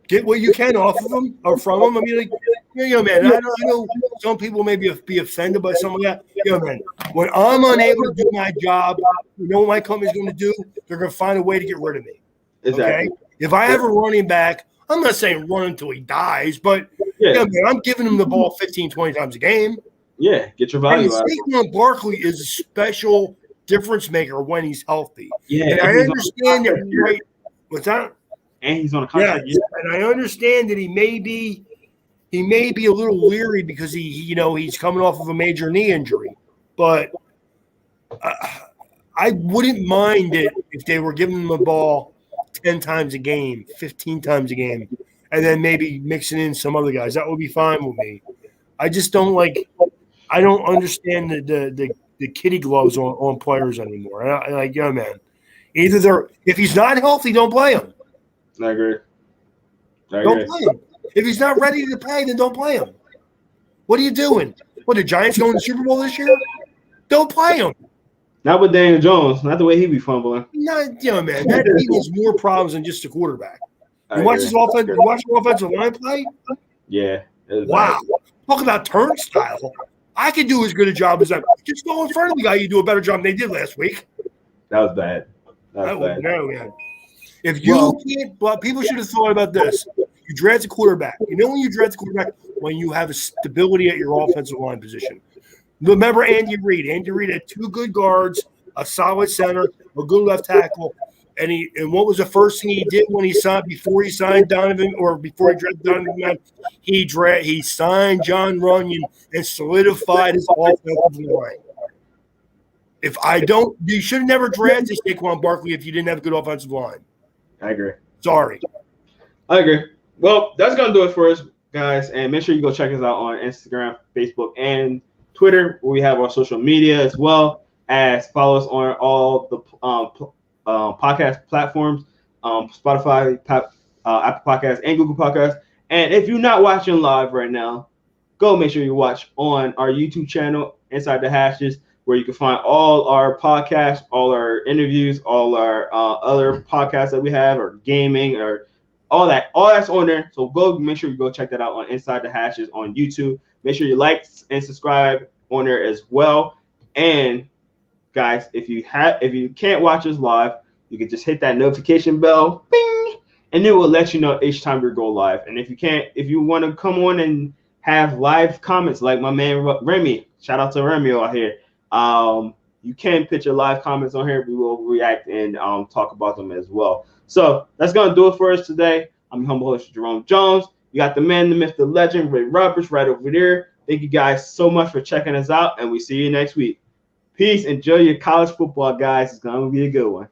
Get what you can off of him or from him. I mean, Man, I know some people may be offended by some of that. Man, when I'm unable to do my job, you know what my company's going to do? They're going to find a way to get rid of me. Exactly. Okay? If I have a running back, I'm not saying run until he dies, but man, I'm giving him the ball 15, 20 times a game. Yeah, get your value out. Saquon Barkley is a special difference maker when he's healthy. Yeah, and I understand that. Right? What's that? And he's on a contract. Yeah, and I understand that he may be a little weary because he's coming off of a major knee injury, but I wouldn't mind it if they were giving him the ball 10 times a game, 15 times a game, and then maybe mixing in some other guys. That would be fine with me. I just don't I don't understand the kitty gloves on players anymore. Man, if he's not healthy, don't play him. I agree. Don't play him. If he's not ready to play, then don't play him. What are you doing? What, the Giants going to the Super Bowl this year? Don't play him. Not with Daniel Jones. Not the way he be fumbling. No, man. That team has more problems than just a quarterback. You watch the offensive line play? Yeah. Wow. Talk about turnstile. I can do as good a job as that. Just go in front of the guy. You do a better job than they did last week. That was bad. No, man. If you can't, but people should have thought about this. You draft a quarterback. You know when you draft a quarterback? When you have a stability at your offensive line position. Remember Andy Reid. Andy Reid had 2 good guards, a solid center, a good left tackle. And what was the first thing he did when before he signed Donovan, or before he drafted Donovan? He signed John Runyon and solidified his offensive line. You should have never drafted Saquon Barkley if you didn't have a good offensive line. I agree. Sorry. I agree. Well, that's going to do it for us, guys. And make sure you go check us out on Instagram, Facebook, and Twitter, where we have our social media, as well as follow us on all the podcast platforms, Spotify, Apple Podcasts, and Google Podcasts. And if you're not watching live right now, go make sure you watch on our YouTube channel, Inside the Hashes, where you can find all our podcasts, all our interviews, all our other podcasts that we have, or gaming, or all that's on there. So make sure you go check that out on Inside the Hashes on YouTube. Make sure you like and subscribe on there as well. And guys, if you can't watch us live, you can just hit that notification bell, bing, and it will let you know each time we go live. And if you want to come on and have live comments like my man Remy, shout out to Remy out here. You can put your live comments on here. We will react and talk about them as well. So that's going to do it for us today. I'm your humble host, Jerome Jones. You got the man, the myth, the legend, Ray Roberts right over there. Thank you guys so much for checking us out, and we see you next week. Peace. Enjoy your college football, guys. It's going to be a good one.